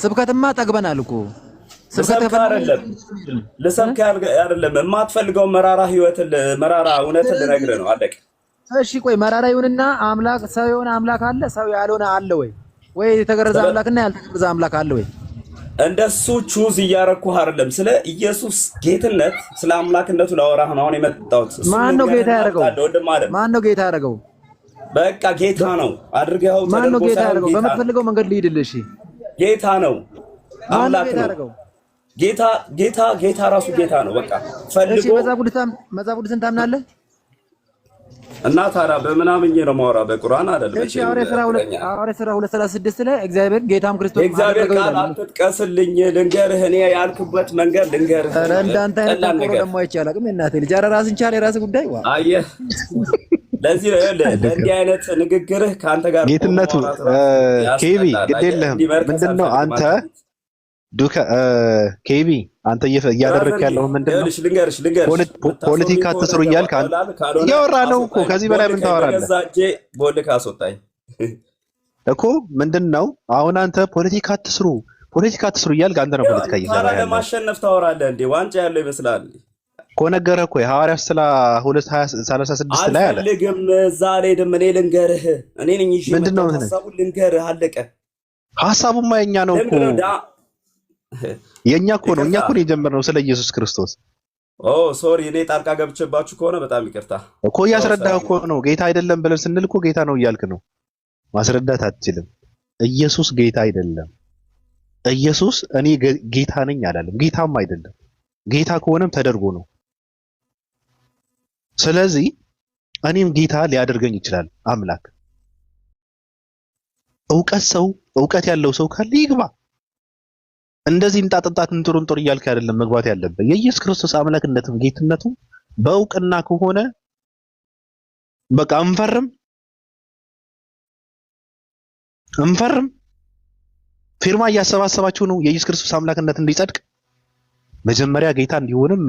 ስብከትማ ጠግበናል እኮ። ልሰብክ አይደለም የማትፈልገው መራራ ህይወትን መራራ እውነትን ልነግርህ ነው። አለቀ። እሺ ቆይ መራራ ይሁንና አምላክ ሰው የሆነ አምላክ አለ፣ ሰው ያልሆነ አለ ወይ? ወይ የተገረዘ አምላክና ያልተገረዘ አምላክ አለ ወይ? እንደሱ ቹዝ እያረኩህ አይደለም። ስለ ኢየሱስ ጌትነት ስለ አምላክነቱ ላወራህ ነው አሁን የመጣሁት። ማን ነው ጌታ ያደረገው? ማን ነው ጌታ ያደረገው? በቃ ጌታ ነው አድርገው። ማን ነው ጌታ ያደረገው? በምትፈልገው መንገድ ልሂድልህ። እሺ ጌታ ነው፣ አምላክ ነው። ጌታ ራሱ ጌታ ነው። በቃ ፈልጎ። እሺ መጽሐፍ ቅዱስን ታምናለህ? እና ታዲያ በምናምኜ ነው የማወራው? በቁርአን አይደለም። እሺ ሐዋርያት ሥራ 2:36 ላይ እግዚአብሔር ጌታም ክርስቶስ እግዚአብሔር ቃል አትጥቀስልኝ፣ ልንገርህ። እኔ ያልክበት መንገድ ልንገርህ። ኧረ እንዳንተ አይነት ተቆሮ ደግሞ አይቻልም። እናቴ ልጅ ኧረ ራስን ቻል፣ የራስህ ጉዳይ። አየህ፣ ለዚህ ነው ለእንዲህ አይነት ንግግርህ ከአንተ ጋር ጌትነቱ ኬቢ ግድ የለህም። ምንድነው አንተ ኬቢ አንተ እያደረግህ ያለው ምንድነው? ፖለቲካ አትስሩ እያልክ እያወራህ ነው እኮ። ከዚህ በላይ ምን ታወራለህ እኮ? ምንድነው አሁን አንተ ፖለቲካ አትስሩ እያልክ አንተ ነው ፖለቲካ እየሰራህ ያለው። ለማሸነፍ ታወራለህ እንዴ? ዋንጫ ያለው ይመስላል እኮ። ነገረህ እኮ የሐዋርያት ሥራ 2:36 ላይ አለ። አልፈልግም ዛሬ ደም እኔ ልንገርህ፣ እኔ ነኝ እሺ። ምንድነው ሐሳቡን ልንገርህ፣ አለቀ። ሐሳቡማ የኛ ነው እኮ የኛ እኮ ነው። እኛ እኮ ነው የጀመርነው ስለ ኢየሱስ ክርስቶስ። ሶሪ እኔ ጣልቃ ገብቼባችሁ ከሆነ በጣም ይቅርታ እኮ። እያስረዳህ እኮ ነው። ጌታ አይደለም ብለን ስንል እኮ ጌታ ነው እያልክ ነው። ማስረዳት አትችልም። ኢየሱስ ጌታ አይደለም። ኢየሱስ እኔ ጌታ ነኝ አላለም። ጌታም አይደለም። ጌታ ከሆነም ተደርጎ ነው። ስለዚህ እኔም ጌታ ሊያደርገኝ ይችላል አምላክ። እውቀት ያለው ሰው ካለ ይግባ። እንደዚህ እንጣጥጣት እንጥሩንጥር እያልክ አይደለም መግባት ያለበት። የኢየሱስ ክርስቶስ አምላክነትም ጌትነቱም በእውቅና ከሆነ በቃ እንፈርም ፊርማ እያሰባሰባችሁ ነው የኢየሱስ ክርስቶስ አምላክነት እንዲጸድቅ። መጀመሪያ ጌታ እንዲሆንም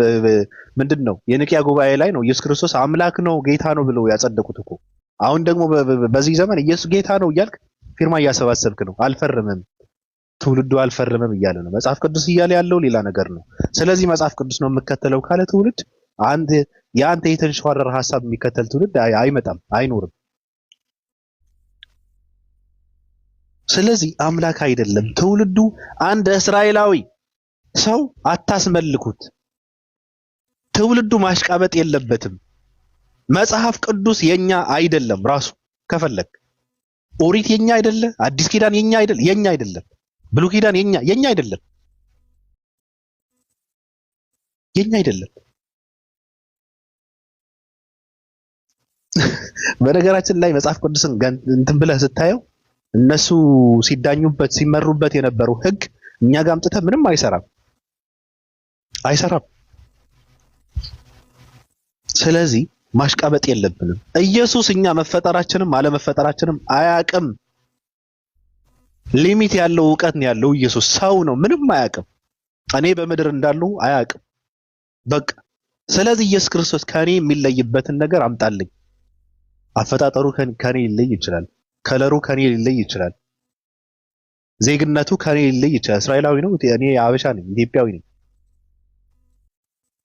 ምንድነው የኒቅያ ጉባኤ ላይ ነው ኢየሱስ ክርስቶስ አምላክ ነው ጌታ ነው ብለው ያጸደቁት እኮ። አሁን ደግሞ በዚህ ዘመን ኢየሱስ ጌታ ነው እያልክ ፊርማ እያሰባሰብክ ነው። አልፈርምም፣ ትውልዱ አልፈርምም እያለ ነው። መጽሐፍ ቅዱስ እያለ ያለው ሌላ ነገር ነው። ስለዚህ መጽሐፍ ቅዱስ ነው የምከተለው ካለ ትውልድ የአንተ የተንሸዋረረ ሐሳብ የሚከተል ትውልድ አይመጣም፣ አይኖርም። ስለዚህ አምላክ አይደለም ትውልዱ። አንድ እስራኤላዊ ሰው አታስመልኩት። ትውልዱ ማሽቃበጥ የለበትም። መጽሐፍ ቅዱስ የኛ አይደለም። ራሱ ከፈለክ ኦሪት የኛ አይደለ፣ አዲስ ኪዳን የኛ አይደለም፣ ብሉይ ኪዳን የኛ አይደለም፣ የኛ አይደለም። በነገራችን ላይ መጽሐፍ ቅዱስን እንትን ብለህ ስታየው እነሱ ሲዳኙበት ሲመሩበት የነበረው ሕግ እኛ ጋር አምጥተህ ምንም አይሰራም። ስለዚህ ማሽቃበጥ የለብንም። ኢየሱስ እኛ መፈጠራችንም አለመፈጠራችንም አያቅም። ሊሚት ያለው እውቀት ነው ያለው ኢየሱስ። ሰው ነው፣ ምንም አያቅም። እኔ በምድር እንዳለው አያቅም። በቃ ስለዚህ ኢየሱስ ክርስቶስ ከኔ የሚለይበትን ነገር አምጣልኝ። አፈጣጠሩ ከኔ ሊለይ ይችላል። ከለሩ ከኔ ሊለይ ይችላል። ዜግነቱ ከኔ ሊለይ ይችላል። እስራኤላዊ ነው፣ እኔ አበሻ ነኝ፣ ኢትዮጵያዊ ነኝ።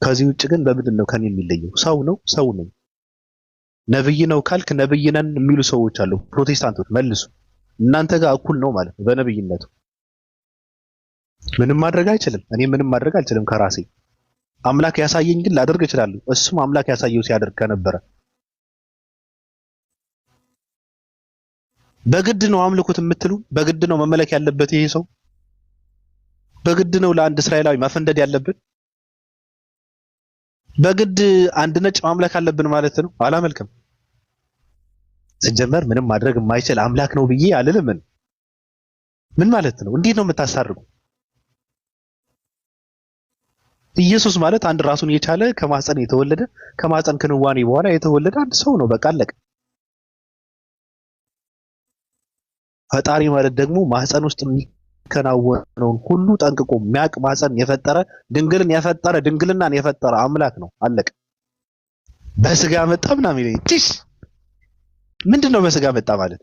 ከዚህ ውጭ ግን በምንድን ነው ከኔ የሚለየው? ሰው ነው፣ ሰው ነው። ነብይ ነው ካልክ ነብይ ነን የሚሉ ሰዎች አሉ። ፕሮቴስታንቶች መልሱ፣ እናንተ ጋር እኩል ነው ማለት ነው በነብይነቱ። ምንም ማድረግ አይችልም። እኔ ምንም ማድረግ አልችልም ከራሴ። አምላክ ያሳየኝ ግን ላደርግ እችላለሁ። እሱም አምላክ ያሳየው ሲያደርግ ከነበረ በግድ ነው አምልኩት የምትሉ፣ በግድ ነው መመለክ ያለበት ይሄ ሰው፣ በግድ ነው ለአንድ እስራኤላዊ ማፈንደድ ያለብን፣ በግድ አንድ ነጭ ማምለክ አለብን ማለት ነው። አላመልክም። ሲጀመር ምንም ማድረግ የማይችል አምላክ ነው ብዬ አልልም። ምን ማለት ነው? እንዴት ነው የምታሳርጉ? ኢየሱስ ማለት አንድ ራሱን የቻለ ከማህፀን የተወለደ ከማህፀን ክንዋኔ በኋላ የተወለደ አንድ ሰው ነው። በቃ አለቀ። ፈጣሪ ማለት ደግሞ ማህፀን ውስጥ የሚከናወነውን ሁሉ ጠንቅቆ የሚያውቅ ማህፀን የፈጠረ ድንግልናን የፈጠረ አምላክ ነው። አለቀ። በስጋ መጣ ምናምን ይለኝ ጭስ ምንድነው? በስጋ መጣ ማለት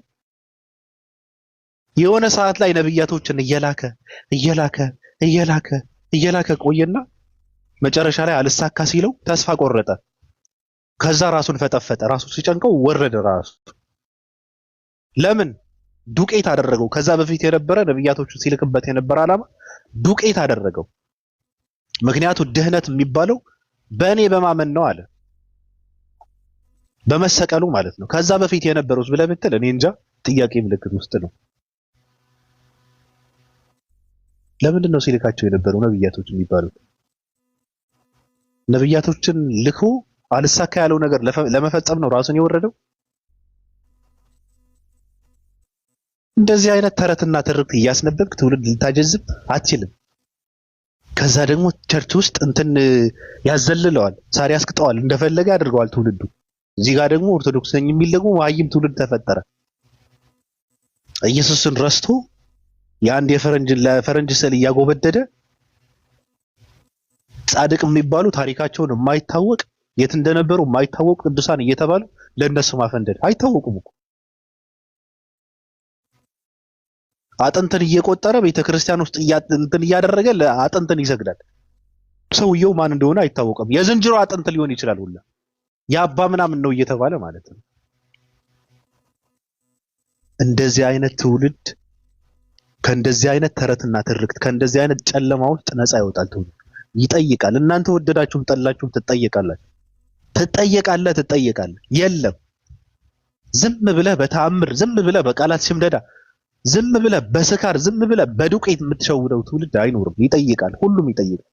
የሆነ ሰዓት ላይ ነብያቶችን እየላከ ቆየና መጨረሻ ላይ አልሳካ ሲለው ተስፋ ቆረጠ። ከዛ ራሱን ፈጠፈጠ። ራሱ ሲጨንቀው ወረደ። ራሱ ለምን ዱቄት አደረገው? ከዛ በፊት የነበረ ነብያቶችን ሲልክበት የነበረ ዓላማ ዱቄት አደረገው። ምክንያቱ ድህነት የሚባለው በእኔ በማመን ነው አለ፣ በመሰቀሉ ማለት ነው። ከዛ በፊት የነበረውስ ብለህ ብትል እኔ እንጃ፣ ጥያቄ ምልክት ውስጥ ነው። ለምንድን ነው ሲልካቸው የነበረው ነብያቶች የሚባሉት? ነብያቶችን ልኮ አልሳካ ያለው ነገር ለመፈጸም ነው ራሱን የወረደው። እንደዚህ አይነት ተረትና ትርክት እያስነበብክ ትውልድ ልታጀዝብ አትችልም። ከዛ ደግሞ ቸርች ውስጥ እንትን ያዘልለዋል፣ ሳሪ ያስቅጠዋል፣ እንደፈለገ ያደርገዋል ትውልዱ። እዚህ ጋር ደግሞ ኦርቶዶክስ ነኝ የሚል ደግሞ ዋይም ትውልድ ተፈጠረ። ኢየሱስን ረስቶ የአንድ ለፈረንጅ ስዕል እያጎበደደ ጻድቅ የሚባሉ ታሪካቸውን የማይታወቅ የት እንደነበሩ የማይታወቁ ቅዱሳን እየተባሉ ለእነሱ ማፈንደድ። አይታወቁም እኮ አጥንትን እየቆጠረ ቤተክርስቲያን ውስጥ እንትን እያደረገ ለአጥንትን ይሰግዳል። ሰውየው ማን እንደሆነ አይታወቅም። የዝንጀሮ አጥንት ሊሆን ይችላል ሁላ የአባ ምናምን ነው እየተባለ ማለት ነው። እንደዚህ አይነት ትውልድ ከእንደዚህ አይነት ተረትና ትርክት ከእንደዚህ አይነት ጨለማ ውስጥ ነፃ ይወጣል። ትውልድ ይጠይቃል። እናንተ ወደዳችሁም ጠላችሁም ትጠየቃለህ። የለም ዝም ብለህ በተአምር ዝም ብለህ በቃላት ሽምደዳ ዝም ብለህ በስካር ዝም ብለህ በዱቄት የምትሸውደው ትውልድ አይኖርም። ይጠይቃል። ሁሉም ይጠይቃል።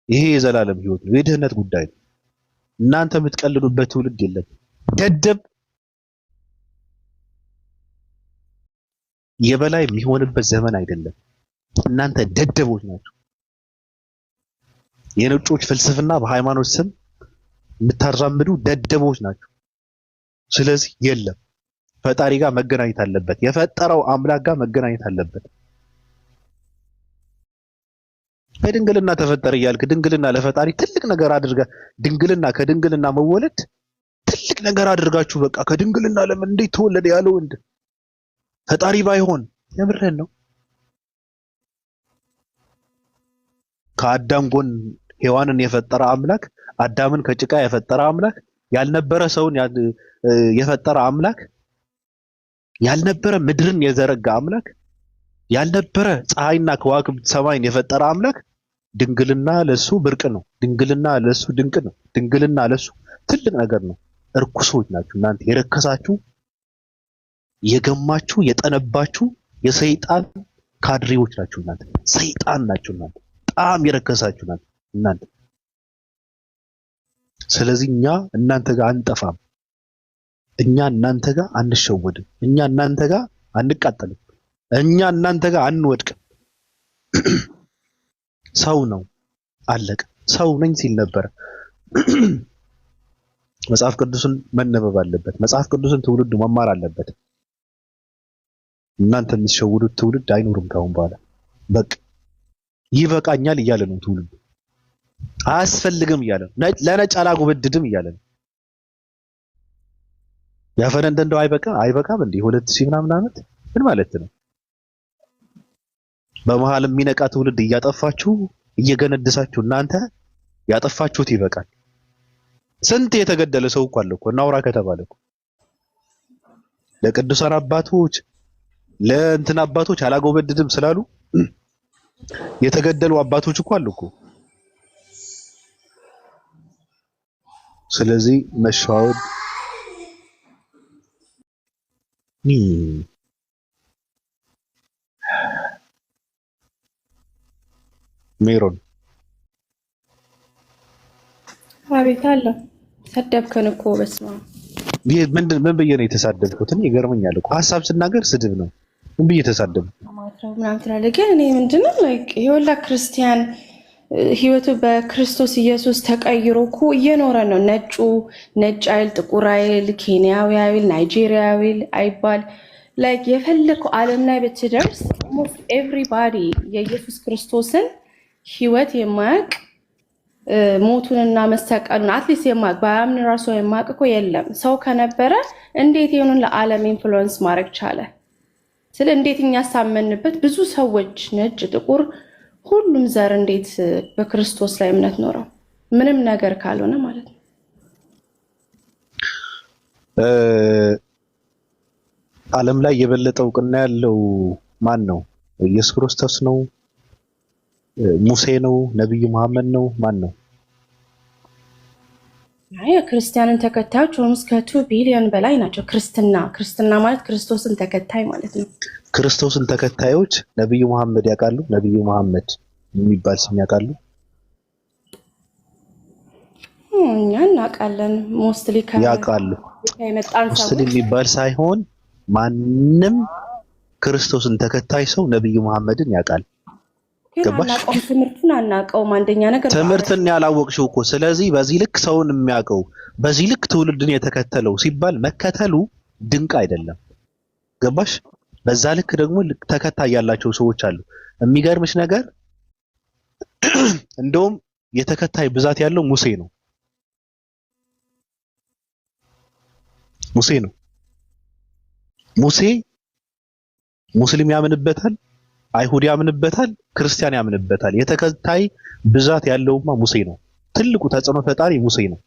ይሄ የዘላለም ህይወት ነው፣ የድህነት ጉዳይ ነው። እናንተ የምትቀልዱበት ትውልድ የለም። ደደብ የበላይ የሚሆንበት ዘመን አይደለም። እናንተ ደደቦች ናቸው። የነጮች ፍልስፍና በሃይማኖት ስም የምታራምዱ ደደቦች ናቸው። ስለዚህ የለም፣ ፈጣሪ ጋር መገናኘት አለበት። የፈጠረው አምላክ ጋር መገናኘት አለበት። ከድንግልና ተፈጠረ እያልክ ድንግልና ለፈጣሪ ትልቅ ነገር አድርጋ ድንግልና ከድንግልና መወለድ ትልቅ ነገር አድርጋችሁ በቃ ከድንግልና ለምን እንዴት ተወለደ ያለው ወንድ ፈጣሪ ባይሆን የምርህን ነው። ከአዳም ጎን ሔዋንን የፈጠረ አምላክ አዳምን ከጭቃ የፈጠረ አምላክ ያልነበረ ሰውን የፈጠረ አምላክ ያልነበረ ምድርን የዘረጋ አምላክ ያልነበረ ፀሐይና ከዋክብት ሰማይን የፈጠረ አምላክ ድንግልና ለሱ ብርቅ ነው። ድንግልና ለሱ ድንቅ ነው። ድንግልና ለሱ ትልቅ ነገር ነው። እርኩሶች ናችሁ እናንተ የረከሳችሁ የገማችሁ የጠነባችሁ የሰይጣን ካድሬዎች ናችሁ እናንተ። ሰይጣን ናችሁ እናንተ። በጣም የረከሳችሁ ናችሁ እናንተ። ስለዚህ እኛ እናንተ ጋር አንጠፋም። እኛ እናንተ ጋር አንሸወድም። እኛ እናንተ ጋር አንቃጠልም። እኛ እናንተ ጋር አንወድቅም። ሰው ነው አለቀ። ሰው ነኝ ሲል ነበር። መጽሐፍ ቅዱስን መነበብ አለበት። መጽሐፍ ቅዱስን ትውልድ መማር አለበት። እናንተ የምትሸውዱት ትውልድ አይኖርም ካሁን በኋላ። በቃ ይበቃኛል እያለ ነው ትውልድ። አያስፈልግም እያለ ነው። ለነጭ አላጎበድድም እያለ ነው። ያፈነንደ እንደው አይበቃም እንዴ? 2000 ምናምን ዓመት ምን ማለት ነው? በመሃል የሚነቃ ትውልድ እያጠፋችሁ እየገነደሳችሁ እናንተ ያጠፋችሁት ይበቃል። ስንት የተገደለ ሰው እኮ አለ እኮ እናውራ ከተባለ እኮ ለቅዱሳን አባቶች ለእንትን አባቶች አላጎበድድም ስላሉ የተገደሉ አባቶች እኮ አሉ እኮ። ስለዚህ መሸዋወድ ሜሮን አቤት አለ ሰደብከን እኮ በስማ ምን ብዬ ነው የተሳደብኩት? እኔ ይገርመኛል እኮ ሐሳብ ስናገር ስድብ ነው። ምን ብዬ ተሳደብኩ? ምናምን ትላለህ። ግን እኔ ምንድነው ላይክ የወላ ክርስቲያን ህይወቱ በክርስቶስ ኢየሱስ ተቀይሮ እኮ እየኖረ ነው። ነጭ አይል፣ ጥቁር አይል፣ ኬንያዊ አይል፣ ናይጄሪያዊ አይባል ላይክ የፈለከው ዓለም ላይ ብትደርስ ኦልሞስት ኤቭሪባዲ የኢየሱስ ክርስቶስን ህይወት የማያውቅ ሞቱንና መሰቀሉን አትሊስት የማያውቅ ባያምን ራሱ የማያውቅ እኮ የለም። ሰው ከነበረ እንዴት ይሁንን ለዓለም ኢንፍሉዌንስ ማድረግ ቻለ? ስለ እንዴት እኛ ሳመንበት ብዙ ሰዎች ነጭ፣ ጥቁር፣ ሁሉም ዘር እንዴት በክርስቶስ ላይ እምነት ኖረው ምንም ነገር ካልሆነ ማለት ነው። ዓለም ላይ የበለጠ እውቅና ያለው ማን ነው? ኢየሱስ ክርስቶስ ነው? ሙሴ ነው? ነብዩ መሐመድ ነው? ማን ነው? የክርስቲያንን ተከታዮች ኦልሞስት ከ2 ቢሊዮን በላይ ናቸው። ክርስትና ማለት ክርስቶስን ተከታይ ማለት ነው። ክርስቶስን ተከታዮች ነብዩ መሐመድ ያውቃሉ? ነብዩ መሐመድ የሚባል ስም ያውቃሉ? እኛ እናውቃለን። ሞስትሊ ያውቃሉ። ሙስሊም የሚባል ሳይሆን ማንም ክርስቶስን ተከታይ ሰው ነብዩ መሐመድን ያውቃል። ገባሽ? ትምህርቱን አናውቀውም። አንደኛ ነገር ትምህርትን ያላወቅሽው እኮ። ስለዚህ በዚህ ልክ ሰውን የሚያውቀው በዚህ ልክ ትውልድን የተከተለው ሲባል መከተሉ ድንቅ አይደለም። ገባሽ? በዛ ልክ ደግሞ ተከታይ ያላቸው ሰዎች አሉ። የሚገርምሽ ነገር እንደውም የተከታይ ብዛት ያለው ሙሴ ነው። ሙሴ ሙስሊም ያምንበታል፣ አይሁድ ያምንበታል፣ ክርስቲያን ያምንበታል። የተከታይ ብዛት ያለውማ ሙሴ ነው። ትልቁ ተጽዕኖ ፈጣሪ ሙሴ ነው።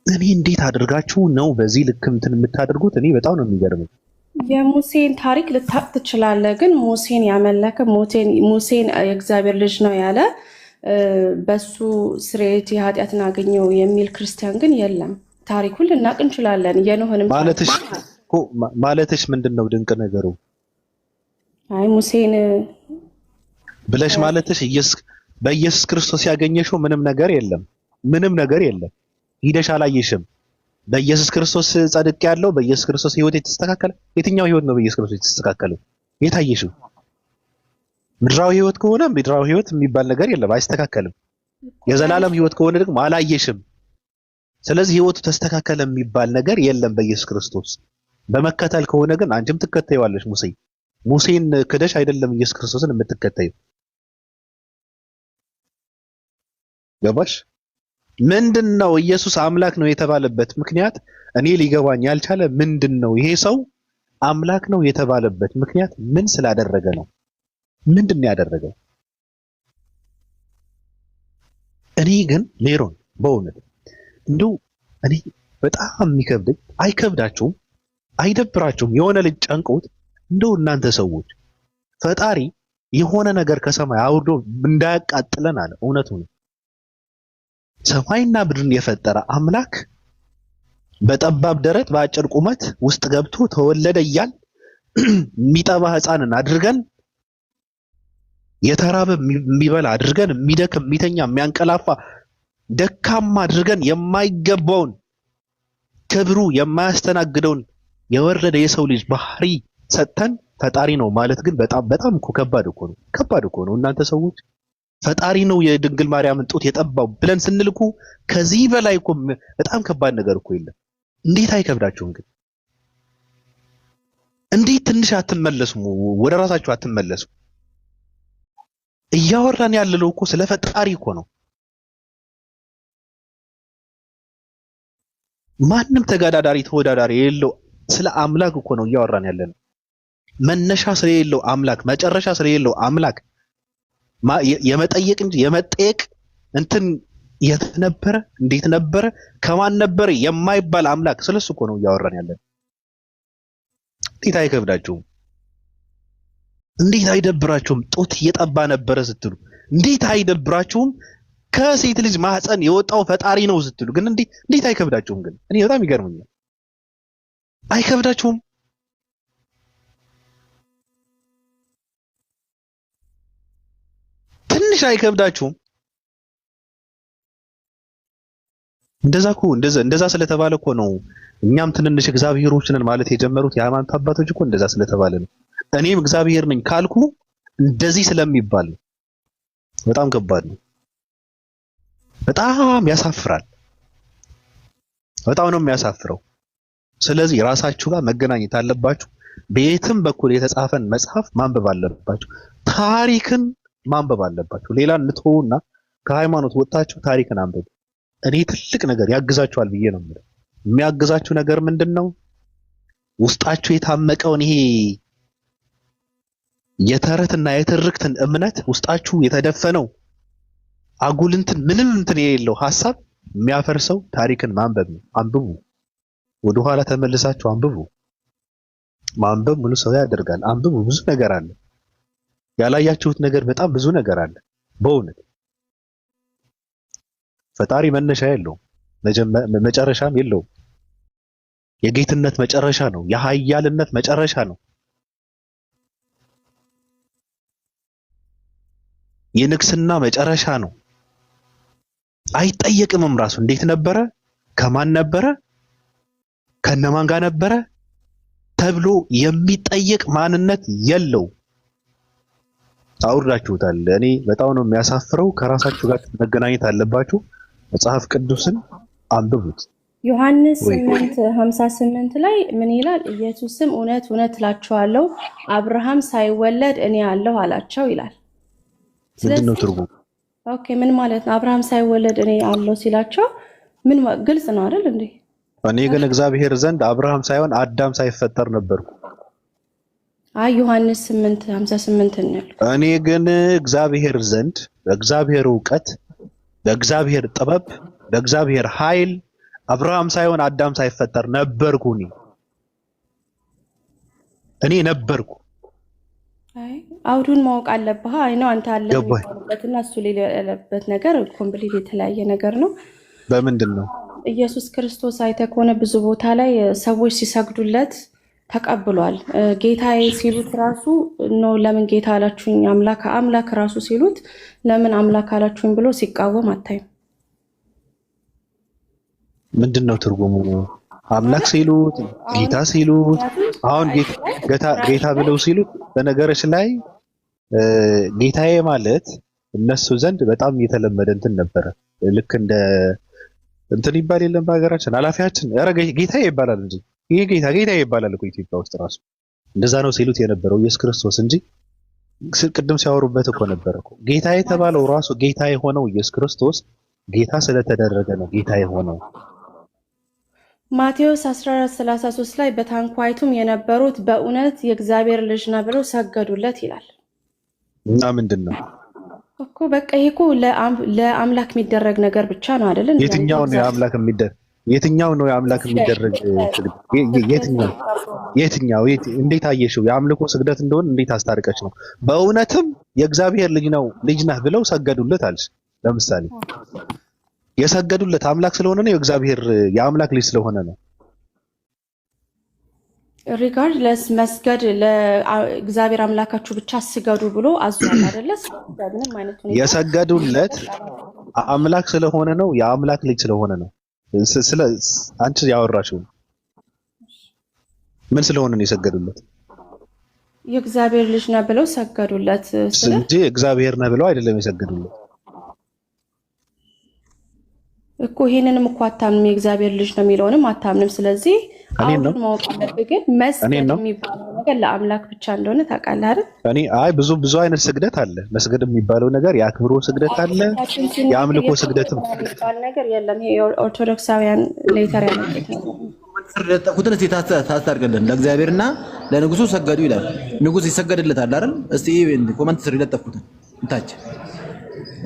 እኔ እንዴት አድርጋችሁ ነው በዚህ ልክ እንትን የምታደርጉት? እኔ በጣም ነው የሚገርመኝ። የሙሴን ታሪክ ልታቅ ትችላለህ፣ ግን ሙሴን ያመለከ ሙሴን የእግዚአብሔር ልጅ ነው ያለ በሱ ስርየት የኃጢአትን አገኘው የሚል ክርስቲያን ግን የለም። ታሪኩን ልናቅ እንችላለን። የኖህንም ማለትሽ ምንድነው ድንቅ ነገሩ? አይ ሙሴን ብለሽ ማለትሽ በኢየሱስ ክርስቶስ ያገኘሽው ምንም ነገር የለም። ምንም ነገር የለም። ሂደሽ አላየሽም። በኢየሱስ ክርስቶስ ጸድቅ ያለው በኢየሱስ ክርስቶስ ህይወት የተስተካከለ የትኛው ህይወት ነው በኢየሱስ ክርስቶስ የተስተካከለው? የታየሽው ምድራዊ ህይወት ከሆነ ምድራዊ ህይወት የሚባል ነገር የለም፣ አይስተካከልም። የዘላለም ህይወት ከሆነ ደግሞ አላየሽም። ስለዚህ ህይወቱ ተስተካከለ የሚባል ነገር የለም በኢየሱስ ክርስቶስ። በመከተል ከሆነ ግን አንቺም ትከተይዋለሽ። ሙሴን ክደሽ አይደለም ኢየሱስ ክርስቶስን የምትከተዩ። ገባሽ? ምንድነው ኢየሱስ አምላክ ነው የተባለበት ምክንያት እኔ ሊገባኝ ያልቻለ ምንድነው? ይሄ ሰው አምላክ ነው የተባለበት ምክንያት ምን ስላደረገ ነው? ምንድነው ያደረገው? እኔ ግን ሜሮን በእውነት እንደው እኔ በጣም የሚከብደኝ አይከብዳችሁም? አይደብራችሁም? የሆነ ልጅ ጨንቆት እንደው እናንተ ሰዎች ፈጣሪ የሆነ ነገር ከሰማይ አውርዶ እንዳያቃጥለን አለ። እውነቱ ነው። ሰማይና ምድርን የፈጠረ አምላክ በጠባብ ደረት በአጭር ቁመት ውስጥ ገብቶ ተወለደ እያል የሚጠባ ሕፃንን አድርገን የተራበ የሚበላ አድርገን የሚደክም የሚተኛ የሚያንቀላፋ ደካማ አድርገን የማይገባውን ክብሩ የማያስተናግደውን የወረደ የሰው ልጅ ባህሪ ሰጥተን ፈጣሪ ነው ማለት ግን በጣም እኮ ከባድ እኮ ነው። እናንተ ሰዎች ፈጣሪ ነው የድንግል ማርያምን ጡት የጠባው ብለን ስንልኩ ከዚህ በላይ እኮ በጣም ከባድ ነገር እኮ የለም። እንዴት አይከብዳችሁም ግን? እንዴት ትንሽ አትመለሱም? ወደ ራሳችሁ አትመለሱም? እያወራን ያለለው እኮ ስለ ፈጣሪ እኮ ነው። ማንም ተወዳዳሪ የሌለው ስለ አምላክ እኮ ነው እያወራን ያለነው። መነሻ ስለሌለው አምላክ፣ መጨረሻ ስለሌለው አምላክ የመጠየቅ እንጂ የመጠየቅ እንትን የት ነበረ፣ እንዴት ነበረ፣ ከማን ነበረ የማይባል አምላክ ስለሱ እኮ ነው እያወራን ያለነው። እንዴት አይከብዳችሁም? እንዴት አይደብራችሁም? ጡት እየጠባ ነበረ ስትሉ እንዴት አይደብራችሁም? ከሴት ልጅ ማህፀን የወጣው ፈጣሪ ነው ስትሉ ግን እንዴት አይከብዳችሁም? ግን እኔ በጣም ይገርመኛል። አይከብዳችሁም? ትንሽ አይከብዳችሁም? እንደዛ ስለተባለ እኮ ነው እኛም ትንንሽ እግዚአብሔሮች ነን ማለት የጀመሩት የሃይማኖት አባቶች እኮ እንደዛ ስለተባለ ነው። እኔም እግዚአብሔር ነኝ ካልኩ እንደዚህ ስለሚባል ነው። በጣም ከባድ ነው። በጣም ያሳፍራል። በጣም ነው የሚያሳፍረው። ስለዚህ ራሳችሁ ጋር መገናኘት አለባችሁ። በየትም በኩል የተጻፈን መጽሐፍ ማንበብ አለባችሁ። ታሪክን ማንበብ አለባችሁ። ሌላ እንትሆና ከሃይማኖት ወጣችሁ ታሪክን አንብቡ። እኔ ትልቅ ነገር ያግዛችኋል ብዬ ነው የምለው። የሚያግዛችሁ ነገር ምንድነው? ውስጣችሁ የታመቀውን ይሄ የተረትና የትርክትን እምነት ውስጣችሁ የተደፈነው አጉልንትን ምንም እንትን የሌለው ሐሳብ የሚያፈርሰው ታሪክን ማንበብ ነው። አንብቡ። ወደ ኋላ ተመልሳችሁ አንብቡ። ማንበብ ሙሉ ሰው ያደርጋል። አንብቡ። ብዙ ነገር አለ። ያላያችሁት ነገር በጣም ብዙ ነገር አለ። በእውነት ፈጣሪ መነሻ የለውም፣ መጨረሻም የለውም። የጌትነት መጨረሻ ነው። የኃያልነት መጨረሻ ነው። የንግስና መጨረሻ ነው። አይጠየቅምም። ራሱ እንዴት ነበረ፣ ከማን ነበረ፣ ከነማን ጋር ነበረ ተብሎ የሚጠየቅ ማንነት የለው። አውርዳችሁታል። እኔ በጣም ነው የሚያሳፍረው። ከራሳችሁ ጋር መገናኘት አለባችሁ። መጽሐፍ ቅዱስን አንብቡት። ዮሐንስ 8:58 ላይ ምን ይላል? ኢየሱስም እውነት እውነት እላችኋለሁ አብርሃም ሳይወለድ እኔ አለሁ አላቸው ይላል። ምንድነው ትርጉሙ? ኦኬ ምን ማለት ነው? አብርሃም ሳይወለድ እኔ አለሁ ሲላቸው ምን ግልጽ ነው አይደል እንዴ? እኔ ግን እግዚአብሔር ዘንድ አብርሃም ሳይሆን አዳም ሳይፈጠር ነበርኩ። አይ ዮሐንስ 8:58 ነው። እኔ ግን እግዚአብሔር ዘንድ በእግዚአብሔር ዕውቀት፣ በእግዚአብሔር ጥበብ፣ በእግዚአብሔር ኃይል አብርሃም ሳይሆን አዳም ሳይፈጠር ነበርኩ። እኔ ነበርኩ። አይ አውዱን ማወቅ አለብህ። አይ ነው አንተ አለበትና እሱ ሌለበት ነገር ኮምፕሊት የተለያየ ነገር ነው። በምንድን ነው? ኢየሱስ ክርስቶስ አይተህ ከሆነ ብዙ ቦታ ላይ ሰዎች ሲሰግዱለት ተቀብሏል። ጌታዬ ሲሉት ራሱ ነው ለምን ጌታ አላችሁኝ፣ አምላክ ራሱ ሲሉት ለምን አምላክ አላችሁኝ ብሎ ሲቃወም አታይም። ምንድነው ትርጉሙ? አምላክ ሲሉት፣ ጌታ ሲሉት፣ አሁን ጌታ ብለው ሲሉት፣ በነገርሽ ላይ ጌታዬ ማለት እነሱ ዘንድ በጣም የተለመደ እንትን ነበረ። ልክ እንደ እንትን ይባል የለም በሀገራችን ኃላፊያችን ኧረ ጌታዬ ይባላል እንጂ ይሄ ጌታዬ ይባላል እኮ ኢትዮጵያ ውስጥ ራሱ እንደዛ ነው ሲሉት የነበረው ኢየሱስ ክርስቶስ እንጂ ቅድም ሲያወሩበት እኮ ነበረ እኮ ጌታ የተባለው ራሱ ጌታ የሆነው ኢየሱስ ክርስቶስ ጌታ ስለተደረገ ነው ጌታ የሆነው። ማቴዎስ 14:33 ላይ በታንኳይቱም የነበሩት በእውነት የእግዚአብሔር ልጅ ነው ብለው ሰገዱለት ይላል። እና ምንድነው እኮ በቃ ይሄ እኮ ለአምላክ የሚደረግ ነገር ብቻ ነው አይደል? የትኛው ነው የአምላክ የሚደረግ? የትኛው ነው የአምላክ የሚደረግ? የትኛው እንዴት አየሽው? የአምልኮ ስግደት እንደሆነ እንዴት አስታርቀች ነው? በእውነትም የእግዚአብሔር ልጅ ነህ ብለው ሰገዱለት አልሽ። ለምሳሌ የሰገዱለት አምላክ ስለሆነ ነው? የእግዚአብሔር የአምላክ ልጅ ስለሆነ ነው? ሪጋርድለስ መስገድ ለእግዚአብሔር አምላካችሁ ብቻ ስገዱ ብሎ አዟል አይደለ? የሰገዱለት አምላክ ስለሆነ ነው? የአምላክ ልጅ ስለሆነ ነው? ስለ አንቺ ያወራሽው ምን ስለሆነ ነው የሰገዱለት? የእግዚአብሔር ልጅ ነው ብለው ሰገዱለት እንጂ እግዚአብሔር ነው ብለው አይደለም የሰገዱለት እኮ። ይሄንንም እኮ አታምንም፣ የእግዚአብሔር ልጅ ነው የሚለውንም አታምንም። ስለዚህ አሁን ማወቅ አለብህ ግን መስገድ የሚባለው ነገር ለአምላክ ብቻ እንደሆነ ታውቃለህ አይደል? አይ ብዙ አይነት ስግደት አለ። መስገድ የሚባለው ነገር የአክብሮ ስግደት አለ፣ የአምልኮ ስግደትም ነገር የለም። ይሄ ኦርቶዶክሳውያን ሌተር ያመጡት ነው። ቁጥር እስቲ ታስታርገልን። ለእግዚአብሔርና ለንጉሱ ሰገዱ ይላል። ንጉስ ይሰገድለታል አይደል? እስቲ ኮመንት ስር ይለጠፍኩት እንታች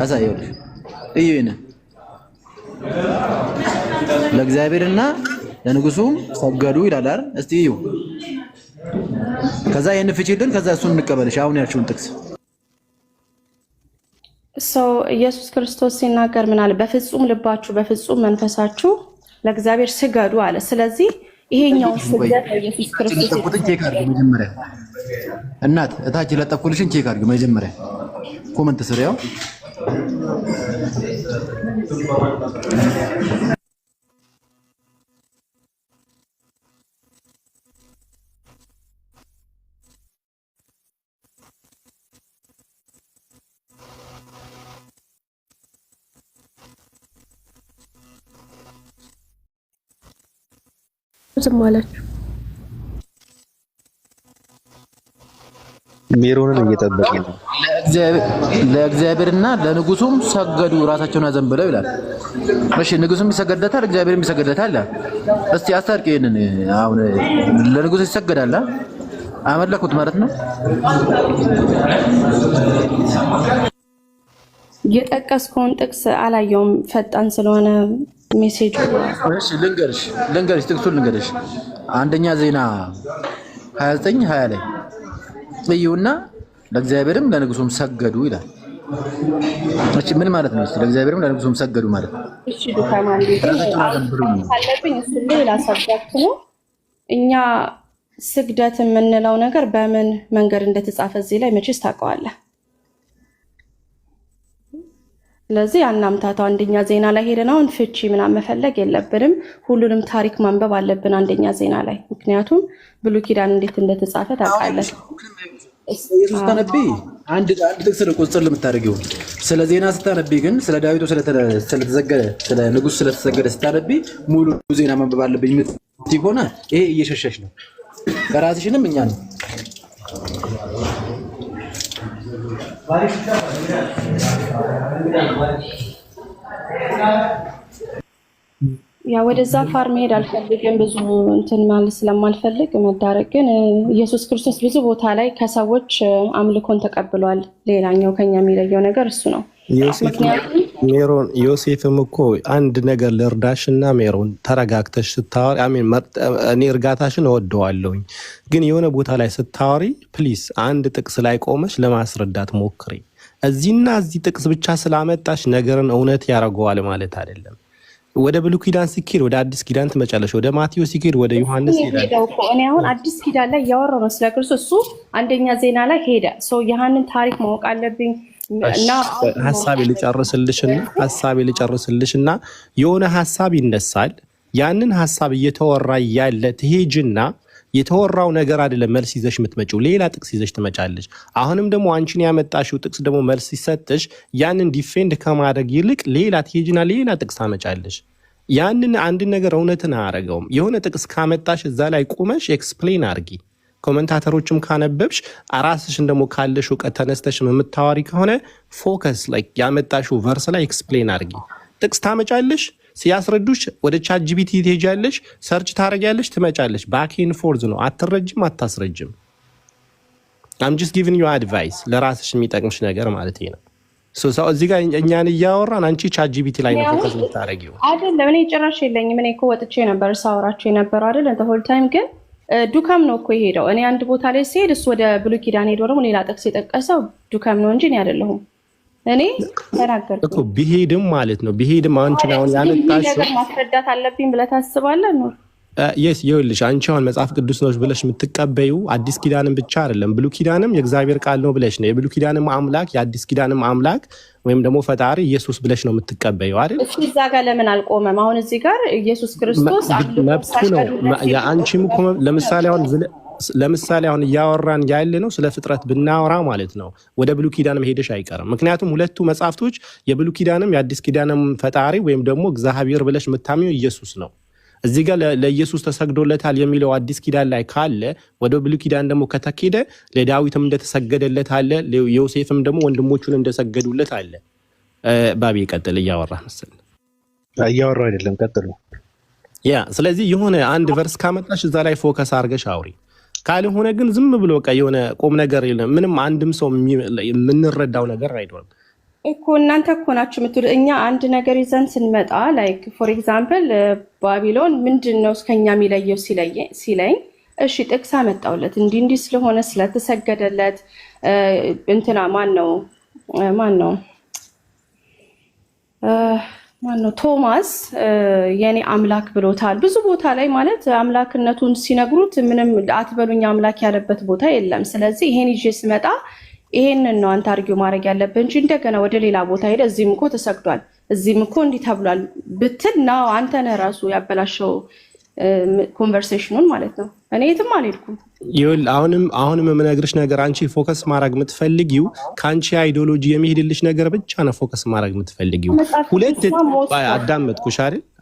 አሳየው። እዩና ለእግዚአብሔርና ለንጉሱም ሰገዱ ይላል አይደል? እስቲ እዩ። ከዛ ይሄን ፍቺልን፣ ከዛ እሱን እንቀበልሽ። አሁን ያልሽውን ጥቅስ ኢየሱስ ክርስቶስ ሲናገር ምን አለ? በፍጹም ልባችሁ በፍጹም መንፈሳችሁ ለእግዚአብሔር ስገዱ አለ። ስለዚህ ይሄኛው ስግደት ኢየሱስ ክርስቶስ ቼክ አድርግ መጀመሪያ። እናት እታች ለጠፍኩልሽን ቼክ አድርግ መጀመሪያ ኮመንት ስር ያው ዝም አላችሁ። ሜሮንን እየጠበቀ ነው። ለእግዚአብሔርና ለንጉሱም ሰገዱ ራሳቸውን አዘንብለው ይላል። እሺ ንጉሱም ይሰገደታል፣ እግዚአብሔርም ይሰገደታል። እስቲ አስታርቂ። ይሄንን አሁን ለንጉሱ ይሰገዳል አመለኩት ማለት ነው። የጠቀስከውን ጥቅስ አላየውም ፈጣን ስለሆነ ሜሴጅ። እሺ ልንገርሽ ጥቅሱን ልንገርሽ። አንደኛ ዜና 29:20 ላይ እዩና ለእግዚአብሔርም ለንጉሱም ሰገዱ ይላል። እሺ ምን ማለት ነው? ለእግዚአብሔርም ለንጉሱም ሰገዱ ማለት ነው። እሺ ዱካማን ካለብኝ እሱ ሌላ ሰብጀክት ነው። እኛ ስግደት የምንለው ነገር በምን መንገድ እንደተጻፈ እዚህ ላይ መቼስ ታውቀዋለህ። ስለዚህ አናምታታው። አንደኛ ዜና ላይ ሄደን አሁን ፍቺ ምናምን መፈለግ የለብንም። ሁሉንም ታሪክ ማንበብ አለብን አንደኛ ዜና ላይ። ምክንያቱም ብሉይ ኪዳን እንዴት እንደተጻፈ ታውቃለህ። ኢየሱስ ተነቢ አንድ ጥቅስ ቁጥር ለምታደርጊው ስለ ዜና ስታነቢ ግን ስለ ዳዊቱ ስለተዘገደ ስለ ንጉስ ስለተዘገደ ስታነቢ ሙሉ ዜና ማንበብ አለብኝ ሆነ። ይሄ እየሸሸሽ ነው ከራስሽንም እኛ ነው። ያ ወደዛ ፋር መሄድ አልፈልግም፣ ብዙ እንትን ማለት ስለማልፈልግ መዳረግ። ግን ኢየሱስ ክርስቶስ ብዙ ቦታ ላይ ከሰዎች አምልኮን ተቀብሏል። ሌላኛው ከኛ የሚለየው ነገር እሱ ነው። ሜሮን ዮሴፍም እኮ አንድ ነገር ልርዳሽና ሜሮን ተረጋግተሽ ስታወሪ እኔ እርጋታሽን እወደዋለሁኝ፣ ግን የሆነ ቦታ ላይ ስታወሪ ፕሊስ አንድ ጥቅስ ላይ ቆመሽ ለማስረዳት ሞክሪ። እዚህና እዚህ ጥቅስ ብቻ ስላመጣሽ ነገርን እውነት ያደርገዋል ማለት አይደለም። ወደ ብሉይ ኪዳን ሲኬድ ወደ አዲስ ኪዳን ትመጫለሽ፣ ወደ ማቴዎስ ሲኬድ ወደ ዮሐንስ ሄዳል። እኔ አሁን አዲስ ኪዳን ላይ እያወራሁ ነው ስለ ክርስቶስ። እሱ አንደኛ ዜና ላይ ሄደ። ያንን ታሪክ ማወቅ አለብኝ። ሀሳቤ ልጨርስልሽና የሆነ ሀሳብ ይነሳል። ያንን ሀሳብ እየተወራ ያለ ትሄጅና የተወራው ነገር አይደለም መልስ ይዘሽ የምትመጪው፣ ሌላ ጥቅስ ይዘሽ ትመጫለሽ። አሁንም ደግሞ አንቺን ያመጣሽው ጥቅስ ደግሞ መልስ ሲሰጥሽ ያንን ዲፌንድ ከማድረግ ይልቅ ሌላ ትሄጅና ሌላ ጥቅስ ታመጫለሽ። ያንን አንድ ነገር እውነትን አያደርገውም። የሆነ ጥቅስ ካመጣሽ እዛ ላይ ቁመሽ ኤክስፕሌን አድርጊ። ኮሜንታተሮችም ካነበብሽ ራስሽን ደግሞ ካለሽ እውቀት ተነስተሽ የምታዋሪ ከሆነ ፎከስ ላይ ያመጣሽው ቨርስ ላይ ኤክስፕሌን አድርጊ። ጥቅስ ታመጫለሽ፣ ሲያስረዱሽ ወደ ቻት ጂፒቲ ትሄጃለሽ፣ ሰርች ታረጊያለሽ፣ ትመጫለሽ። ባክ ኤንድ ፎርዝ ነው። አትረጅም፣ አታስረጅም። I'm just giving you advice ለራስሽ የሚጠቅምሽ ነገር ማለት ነው። ሰው እዚህ ጋር እኛን እያወራን አንቺ ቻት ጂፒቲ ላይ ነው ፎከስ የምታረጊው አይደለም። እኔ ጭራሽ የለኝም። እኔ እኮ ወጥቼ ነበር ሳወራቸው የነበረው አይደል? እንደ ሆል ታይም ግን ዱካም ነው እኮ የሄደው። እኔ አንድ ቦታ ላይ ሲሄድ እሱ ወደ ብሉይ ኪዳን ሄዶ ደግሞ ሌላ ጥቅስ የጠቀሰው ዱካም ነው እንጂ እኔ አይደለሁም። እኔ ተናገርኩ እኮ ቢሄድም ማለት ነው። ቢሄድም አንቺ ነው ያመጣሽ ነገር ማስረዳት አለብኝ ብለህ ታስባለህ ነው? ይኸውልሽ አንቺ አሁን መጽሐፍ ቅዱስ ነው ብለሽ የምትቀበዩ አዲስ ኪዳንን ብቻ አይደለም፣ ብሉይ ኪዳንም የእግዚአብሔር ቃል ነው ብለሽ ነው። የብሉይ ኪዳንም አምላክ የአዲስ ኪዳንም አምላክ ወይም ደግሞ ፈጣሪ ኢየሱስ ብለሽ ነው የምትቀበዩ አይደል? እሺ እዛ ጋር ለምን አልቆመም? አሁን እዚህ ጋር ኢየሱስ ክርስቶስ መብቱ ነው። የአንቺም እኮ ለምሳሌ አሁን እያወራን ያለ ነው ስለ ፍጥረት ብናወራ ማለት ነው ወደ ብሉይ ኪዳንም ሄደሽ አይቀርም። ምክንያቱም ሁለቱ መጽሐፍቶች የብሉይ ኪዳንም የአዲስ ኪዳንም ፈጣሪ ወይም ደግሞ እግዚአብሔር ብለሽ የምታምኚው ኢየሱስ ነው። እዚህ ጋር ለኢየሱስ ተሰግዶለታል የሚለው አዲስ ኪዳን ላይ ካለ ወደ ብሉይ ኪዳን ደግሞ ከተኬደ ለዳዊትም እንደተሰገደለት አለ፣ ዮሴፍም ደግሞ ወንድሞቹን እንደሰገዱለት አለ። ባቢ ቀጥል። እያወራ መሰለኝ እያወራ አይደለም፣ ቀጥል። ስለዚህ የሆነ አንድ ቨርስ ካመጣሽ እዛ ላይ ፎከስ አድርገሽ አውሪ። ካልሆነ ግን ዝም ብሎ በቃ የሆነ ቁም ነገር የለም። ምንም አንድም ሰው የምንረዳው ነገር አይደለም እኮ እናንተ እኮ ናችሁ የምትሉ። እኛ አንድ ነገር ይዘን ስንመጣ ላይክ ፎር ኤግዛምፕል ባቢሎን ምንድነው እስከኛ የሚለየው ሲለኝ እሺ ጥቅስ አመጣውለት እንዲህ ስለሆነ ስለተሰገደለት እንትና ማን ነው ቶማስ የኔ አምላክ ብሎታል። ብዙ ቦታ ላይ ማለት አምላክነቱን ሲነግሩት ምንም አትበሉኝ አምላክ ያለበት ቦታ የለም። ስለዚህ ይሄን ይዤ ስመጣ ይሄንን ነው አንተ አርጊው ማድረግ ያለብህ እንጂ እንደገና ወደ ሌላ ቦታ ሄደ እዚህም እኮ ተሰግዷል እዚህም እኮ እንዲህ ተብሏል ብትል ነው አንተ ነህ ራሱ ያበላሸው ኮንቨርሴሽኑን ማለት ነው። እኔ የትም አልሄድኩም። ይኸውልህ አሁንም የምነግርሽ ነገር አንቺ ፎከስ ማድረግ የምትፈልጊው ከአንቺ አይዲዮሎጂ የሚሄድልሽ ነገር ብቻ ነው ፎከስ ማድረግ የምትፈልጊው።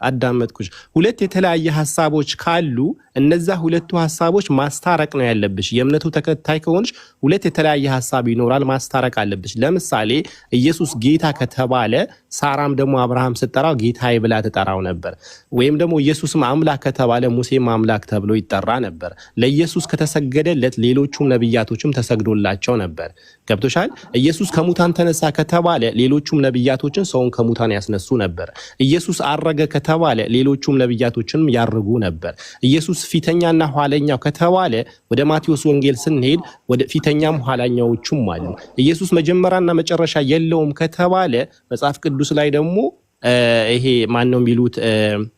አዳመጥኩሽ። ሁለት የተለያየ ሀሳቦች ካሉ እነዛ ሁለቱ ሀሳቦች ማስታረቅ ነው ያለብሽ። የእምነቱ ተከታይ ከሆንሽ ሁለት የተለያየ ሀሳብ ይኖራል፣ ማስታረቅ አለብሽ። ለምሳሌ ኢየሱስ ጌታ ከተባለ ሳራም ደግሞ አብርሃም ስትጠራው ጌታዬ ብላ ትጠራው ነበር። ወይም ደግሞ ኢየሱስም አምላክ ከተባለ ሙሴም አምላክ ተብሎ ይጠራ ነበር። ለኢየሱስ ከተሰገደለት ሌሎቹም ነብያቶችም ተሰግዶላቸው ነበር። ገብቶሻል? ኢየሱስ ከሙታን ተነሳ ከተባለ ሌሎቹም ነብያቶችን ሰውን ከሙታን ያስነሱ ነበር። ኢየሱስ አረገ ከተባለ ሌሎቹም ነብያቶችንም ያርጉ ነበር። ኢየሱስ ፊተኛና ኋለኛው ከተባለ ወደ ማቴዎስ ወንጌል ስንሄድ ወደ ፊተኛም ኋላኛዎቹም አሉ። ኢየሱስ መጀመሪያና መጨረሻ የለውም ከተባለ መጽሐፍ ቅዱስ ላይ ደግሞ ይሄ ማነው የሚሉት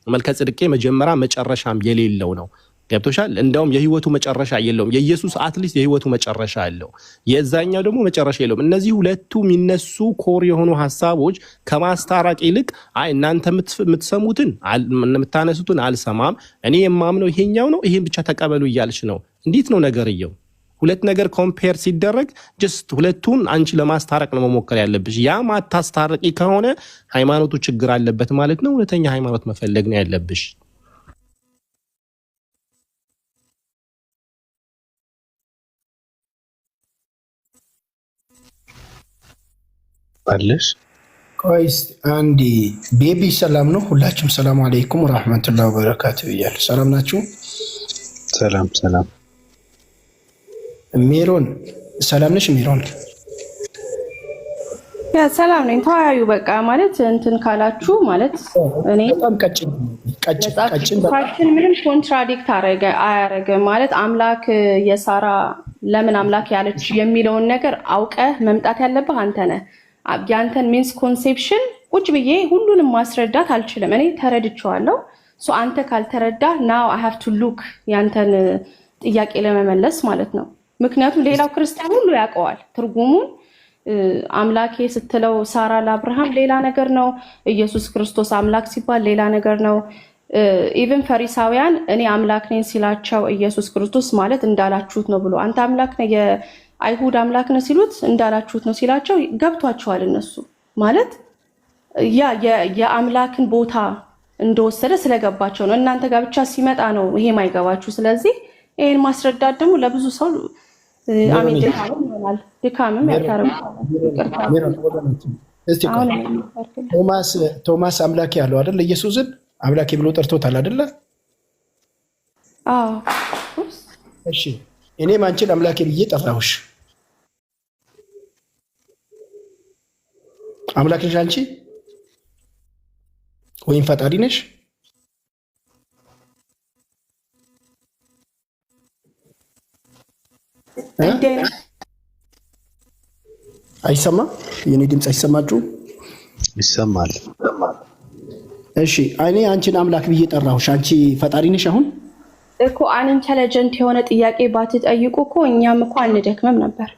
መልከ ጽድቄ መጀመሪያ መጨረሻም የሌለው ነው። ገብቶሻል? እንደውም የህይወቱ መጨረሻ የለውም። የኢየሱስ አትሊስት የህይወቱ መጨረሻ አለው፣ የዛኛው ደግሞ መጨረሻ የለውም። እነዚህ ሁለቱ የሚነሱ ኮር የሆኑ ሀሳቦች ከማስታረቅ ይልቅ አይ እናንተ የምትሰሙትን የምታነሱትን አልሰማም፣ እኔ የማምነው ይሄኛው ነው፣ ይሄን ብቻ ተቀበሉ እያልሽ ነው። እንዴት ነው ነገርየው? ሁለት ነገር ኮምፔር ሲደረግ ጀስት ሁለቱን አንቺ ለማስታረቅ ነው መሞከር ያለብሽ። ያ ማታስታረቂ ከሆነ ሃይማኖቱ ችግር አለበት ማለት ነው። እውነተኛ ሃይማኖት መፈለግ ነው ያለብሽ። አለሽ ቆይስ አንዲ ቤቢ ሰላም ነው? ሁላችሁም ሰላም አለይኩም ወራህመቱላሂ ወበረካቱ ብያለሁ። ሰላም ናችሁ? ሰላም ሜሮን ሰላም ነሽ? ሜሮን ያ ሰላም ነኝ። ተወያዩ በቃ ማለት እንትን ካላችሁ ማለት እኔ በጣም ቀጭን ምንም ኮንትራዲክት አያረገ ማለት አምላክ የሳራ ለምን አምላክ ያለች የሚለውን ነገር አውቀህ መምጣት ያለብህ አንተ ነህ። ያንተን ሚንስ ኮንሴፕሽን ቁጭ ብዬ ሁሉንም ማስረዳት አልችልም። እኔ ተረድቼዋለሁ። አንተ ካልተረዳ ናው አይ ሃቭ ቱ ሉክ ያንተን ጥያቄ ለመመለስ ማለት ነው። ምክንያቱም ሌላው ክርስቲያን ሁሉ ያውቀዋል ትርጉሙን። አምላኬ ስትለው ሳራ ለአብርሃም ሌላ ነገር ነው፣ ኢየሱስ ክርስቶስ አምላክ ሲባል ሌላ ነገር ነው። ኢቭን ፈሪሳውያን እኔ አምላክ ነኝ ሲላቸው ኢየሱስ ክርስቶስ ማለት እንዳላችሁት ነው ብሎ አንተ አምላክ ነህ የአይሁድ አምላክ ነው ሲሉት እንዳላችሁት ነው ሲላቸው ገብቷቸዋል። እነሱ ማለት ያ የአምላክን ቦታ እንደወሰደ ስለገባቸው ነው። እናንተ ጋር ብቻ ሲመጣ ነው ይሄ ማይገባችሁ። ስለዚህ ይሄን ማስረዳት ደግሞ ለብዙ ሰው ድካምም ያታረጋል። እስቲ ቶማስ አምላኬ ያለው አይደል? ኢየሱስን አምላኬ ብሎ ጠርቶታል አይደለ? አዎ። እሺ እኔም አንቺን አምላኬ ብዬ ጠራሁሽ። አምላክ ነሽ አንቺ ወይም ፈጣሪ ነሽ? አይሰማም? የኔ ድምፅ አይሰማችሁ? ይሰማል። እሺ እኔ አንቺን አምላክ ብዬ ጠራሁሽ። አንቺ ፈጣሪ ነሽ? አሁን እኮ አንኢንተለጀንት የሆነ ጥያቄ ባትጠይቁ እኮ እኛም እኮ አንደክመም ነበር።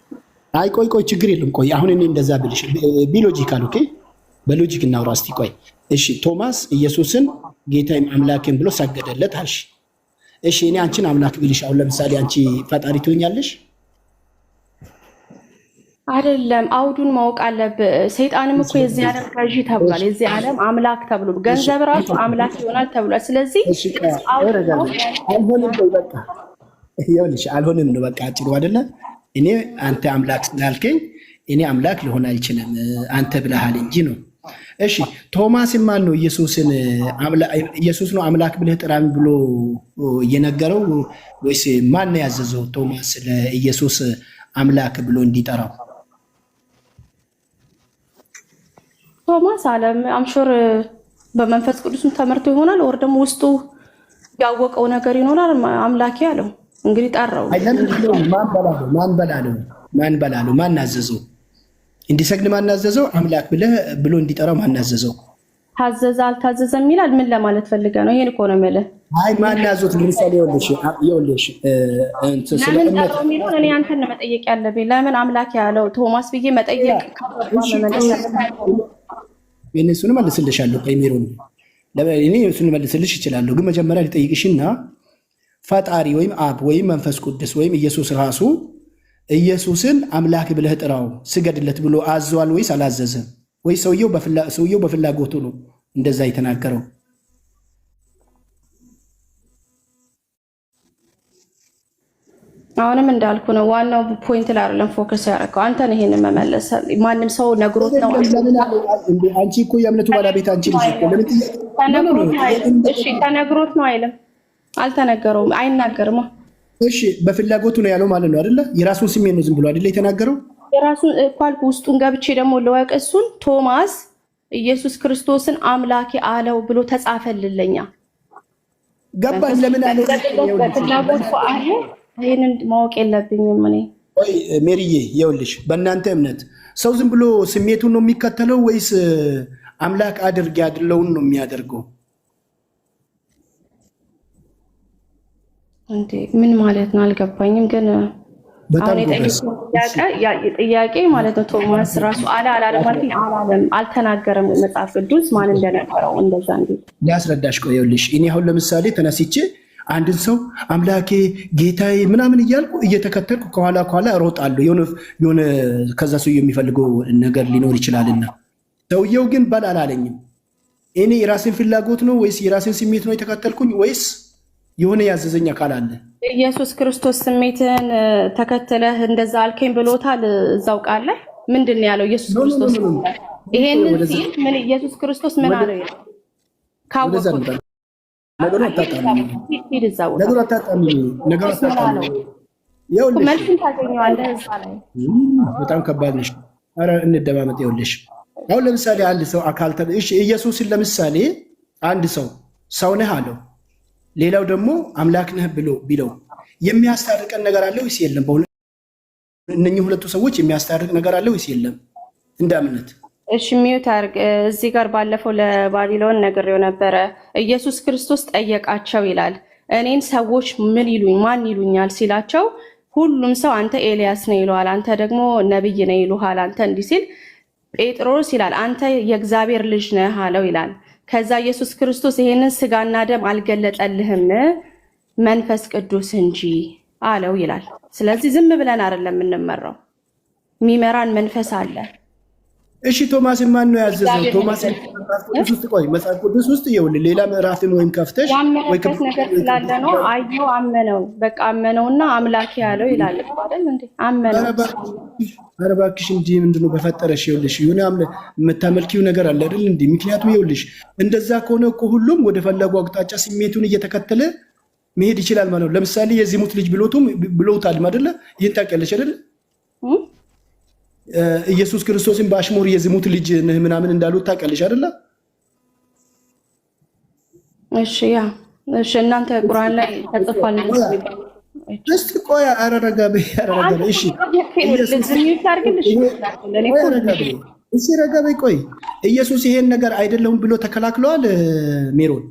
አይ ቆይ ችግር የለም። ቆይ አሁን እኔ እንደዛ ብልሽ ቢሎጂካል ኦኬ፣ በሎጂክ እናውራ እስቲ። ቆይ እሺ ቶማስ ኢየሱስን ጌታዬም አምላኬም ብሎ ሰገደለት አልሽ። እሺ እኔ አንቺን አምላክ ብልሽ አሁን ለምሳሌ አንቺ ፈጣሪ ትሆኛለሽ? አይደለም፣ አውዱን ማወቅ አለብህ። ሰይጣንም እኮ የዚህ ዓለም ገዢ ተብሏል። የዚህ ዓለም አምላክ ተብሎ ገንዘብ ራሱ አምላክ ይሆናል ተብሏል። ስለዚህ አልሆንም ነው በቃ ይኸውልሽ፣ አልሆንም ነው በቃ አጭሩ አይደለ? እኔ አንተ አምላክ ስላልከኝ እኔ አምላክ ሊሆን አይችልም አንተ ብለሃል እንጂ ነው። እሺ ቶማስ ማን ነው ኢየሱስን ኢየሱስ ነው አምላክ ብለህ ጥራኝ ብሎ እየነገረው ወይስ ማን ነው ያዘዘው ቶማስ ለኢየሱስ አምላክ ብሎ እንዲጠራው? ቶማስ አለም አምሹር በመንፈስ ቅዱስም ተመርቶ ይሆናል ወር ደግሞ ውስጡ ያወቀው ነገር ይኖራል። አምላኬ አለው እንግዲህ ጠራው። ማን በላለው? ማን አዘዘው እንዲሰግድ? ማን አዘዘው? አምላክ ብሎ እንዲጠራው ማን አዘዘው? ታዘዘ አልታዘዘም ይላል። ምን ለማለት ፈልገ ነው? ይሄን እኮ ነው የምልህ። አይ ማን አዘዘው? ለምሳሌ ይኸውልሽ ለምን ጠራው የሚለውን እኔ አንተን ነው መጠየቅ ያለብኝ። ለምን አምላክ ያለው ቶማስ ብዬ መጠየቅ እሱን መልስልሻለሁ። ሜሮን እኔ እሱን መልስልሽ እችላለሁ፣ ግን መጀመሪያ ልጠይቅሽና ፈጣሪ ወይም አብ ወይም መንፈስ ቅዱስ ወይም ኢየሱስ ራሱ ኢየሱስን አምላክ ብለህ ጥራው ስገድለት ብሎ አዘዋል ወይስ አላዘዘም? ወይ ሰውየው በፍላጎቱ ነው እንደዛ የተናገረው? አሁንም እንዳልኩ ነው፣ ዋናው ፖይንት ላይ አይደለም ፎከስ ያደረገው። አንተ ነው ይሄንን መመለስ። ማንም ሰው ነግሮት ነው። አንቺ እኮ የእምነቱ ባለቤት አንቺ ልጅ እኮ ለምን ተነግሮት ነው አይልም? አልተነገረውም፣ አይናገርም። እሺ በፍላጎቱ ነው ያለው ማለት ነው አይደለ? የራሱን ስሜት ነው ዝም ብሎ አይደለ የተናገረው? የራሱን ኳል ውስጡን ገብቼ ደግሞ ለወቅ እሱን ቶማስ ኢየሱስ ክርስቶስን አምላኬ አለው ብሎ ተጻፈልልኛ። ገባኝ። ለምን አለው? በፍላጎቱ አለ። ይሄንን ማወቅ የለብኝም እኔ። ወይ ሜሪዬ ይኸውልሽ፣ በእናንተ እምነት ሰው ዝም ብሎ ስሜቱን ነው የሚከተለው ወይስ አምላክ አድርግ ያድለውን ነው የሚያደርገው? እንዴ ምን ማለት ነው አልገባኝም። ግን አሁን ጥያቄ ማለት ነው ቶማስ ራሱ አላለም አልተናገረም። መጽሐፍ ቅዱስ ማን እንደነበረው እንደዛ እንዴ ሊያስረዳሽ። ቆይ ይኸውልሽ፣ እኔ አሁን ለምሳሌ ተነስቼ አንድን ሰው አምላኬ ጌታዬ ምናምን እያልኩ እየተከተልኩ ከኋላ እሮጣለሁ። የሆነ ከዛ ሰው የሚፈልገው ነገር ሊኖር ይችላልና፣ ሰውየው ግን በል አላለኝም። እኔ የራሴን ፍላጎት ነው ወይስ የራሴን ስሜት ነው የተከተልኩኝ ወይስ የሆነ ያዘዘኝ አካል አለ? ኢየሱስ ክርስቶስ ስሜትን ተከትለህ እንደዛ አልከኝ ብሎታል። እዛው ቃል ላይ ምንድን ነው ያለው? ኢየሱስ ክርስቶስ ይሄንን ሲል ምን ኢየሱስ ክርስቶስ ምን አለው? ካወቀው ነገሩ አታጣሚ። መልሱን ታገኘዋለህ እዛ ላይ። በጣም ከባድ ነሽ። ኧረ እንደማመጥ። ይኸውልሽ አሁን ለምሳሌ አንድ ሰው አካል ኢየሱስን ለምሳሌ አንድ ሰው ነህ አለው፣ ሌላው ደግሞ አምላክ ነህ ብሎ ቢለው የሚያስታርቀን ነገር አለ ወይስ የለም? እነኚህ ሁለቱ ሰዎች የሚያስታርቅ ነገር አለ ወይስ የለም እንደ እምነት? እሺ ሚዩት አድርግ። እዚህ ጋር ባለፈው ለባቢሎን ነግሬው ነበረ። ኢየሱስ ክርስቶስ ጠየቃቸው ይላል፣ እኔን ሰዎች ማን ይሉኛል ሲላቸው ሁሉም ሰው አንተ ኤልያስ ነህ ይለዋል፣ አንተ ደግሞ ነብይ ነህ ይሉሃል። አንተ እንዲህ ሲል ጴጥሮስ ይላል አንተ የእግዚአብሔር ልጅ ነህ አለው ይላል። ከዛ ኢየሱስ ክርስቶስ ይሄንን ስጋና ደም አልገለጠልህም መንፈስ ቅዱስ እንጂ አለው ይላል። ስለዚህ ዝም ብለን አይደለም የምንመራው፣ የሚመራን መንፈስ አለ። እሺ ቶማስ ማን ነው ያዘዘው? ቶማስ መጽሐፍ ቅዱስ ውስጥ ይኸውልህ ሌላ ምዕራፍን ወይም ከፍተሽ ወይ ያመነበት ነገር ስላለ ነው። አየው አመነው፣ በቃ አመነውና አምላክ ያለው ይላል አይደል እንዴ? አመነው። ኧረ እባክሽ እንጂ ምንድነው በፈጠረሽ? ይኸውልሽ የሆነ የምታመልኪው ነገር አለ አይደል እንዴ? ምክንያቱም ይኸውልሽ እንደዛ ከሆነ እኮ ሁሉም ወደ ፈለገው አቅጣጫ ስሜቱን እየተከተለ መሄድ ይችላል ማለት ነው። ለምሳሌ የዝሙት ልጅ ብሎታል አይደለ? ይሄን ታውቂያለሽ አይደል? ኢየሱስ ክርስቶስን በአሽሙር የዝሙት ልጅ ነህ ምናምን እንዳሉት ታውቂያለሽ አይደለ? እሺ እናንተ ቁርአን ላይ ተጽፏል ነው። እስቲ ቆይ አረረጋ በይ። እሺ እሺ ረጋ በይ። ቆይ ኢየሱስ ይሄን ነገር አይደለም ብሎ ተከላክለዋል ሜሮን?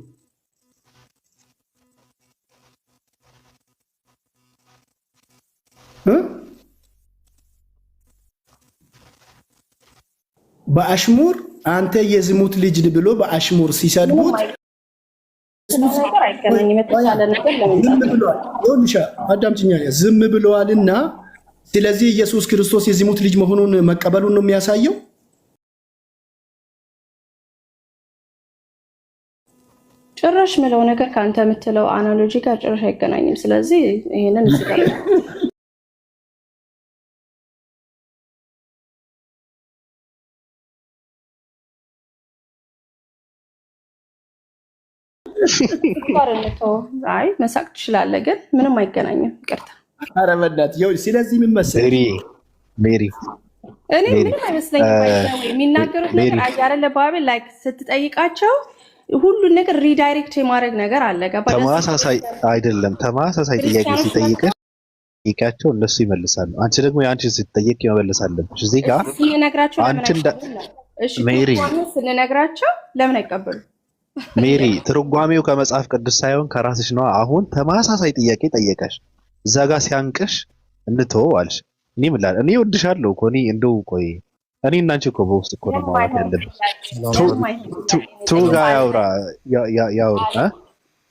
በአሽሙር አንተ የዝሙት ልጅ ብሎ በአሽሙር ሲሰድቡት ዝም ብለዋልና፣ ስለዚህ ኢየሱስ ክርስቶስ የዝሙት ልጅ መሆኑን መቀበሉን ነው የሚያሳየው። ጭራሽ ምለው ነገር ከአንተ የምትለው አናሎጂ ጋር ጭራሽ አይገናኝም። ስለዚህ ይሄንን አይ መሳቅ ትችላለህ፣ ግን ምንም አይገናኝም። ይቅርታ። ኧረ በእናትህ ይኸውልህ፣ ስለዚህ ምን መሰለህ ሜሪ እኔ ምንም አይመስለኝም የሚናገሩት ነገር አያረለ ባብል ላይክ ስትጠይቃቸው ሁሉን ነገር ሪዳይሬክት የማድረግ ነገር አለ። ገባ? ተማሳሳይ አይደለም። ተማሳሳይ ጥያቄ ሲጠይቅሽ ይቃቸው እነሱ ይመልሳሉ። አንቺ ደግሞ የአንቺ ስትጠይቅ መመለስ አለብሽ። እዚህ ጋር አንቺ ሜሪ ስንነግራቸው ለምን አይቀበሉ? ሜሪ ትርጓሜው ከመጽሐፍ ቅዱስ ሳይሆን ከራስሽ ነው። አሁን ተማሳሳይ ጥያቄ ጠየቀሽ፣ እዛ ጋር ሲያንቅሽ እንተው አልሽ። እኔ ምላል እኔ ወድሻለሁ እኮ እኔ እንደው ቆይ እኔ እና አንቺ እኮ በውስጥ እኮ ነው ማውራት ያለብን። ቱጋ ያውራ።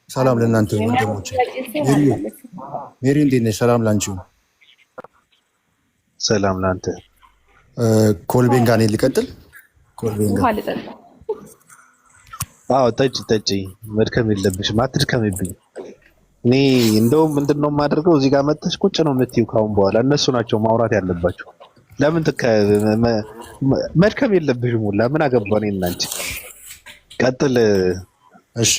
ሰላም ለእናንተ ወንድሞቼ። ሜሪ እንዴት ነሽ? ሰላም ላንቺ። ሰላም ላንተ። ኮልቤን ጋር ልቀጥል። ኮልቤን ጋር አዎ፣ ጠጪ መድከም የለብሽም። አትድከምብኝ። እኔ እንደውም ምንድነው የማደርገው እዚህ ጋር መጥተሽ ቁጭ ነው የምትይው። ካሁን በኋላ እነሱ ናቸው ማውራት ያለባቸው። ለምን መድከም የለብሽም። ሁላ ምን አገባን እናንቺ። ቀጥል። እሺ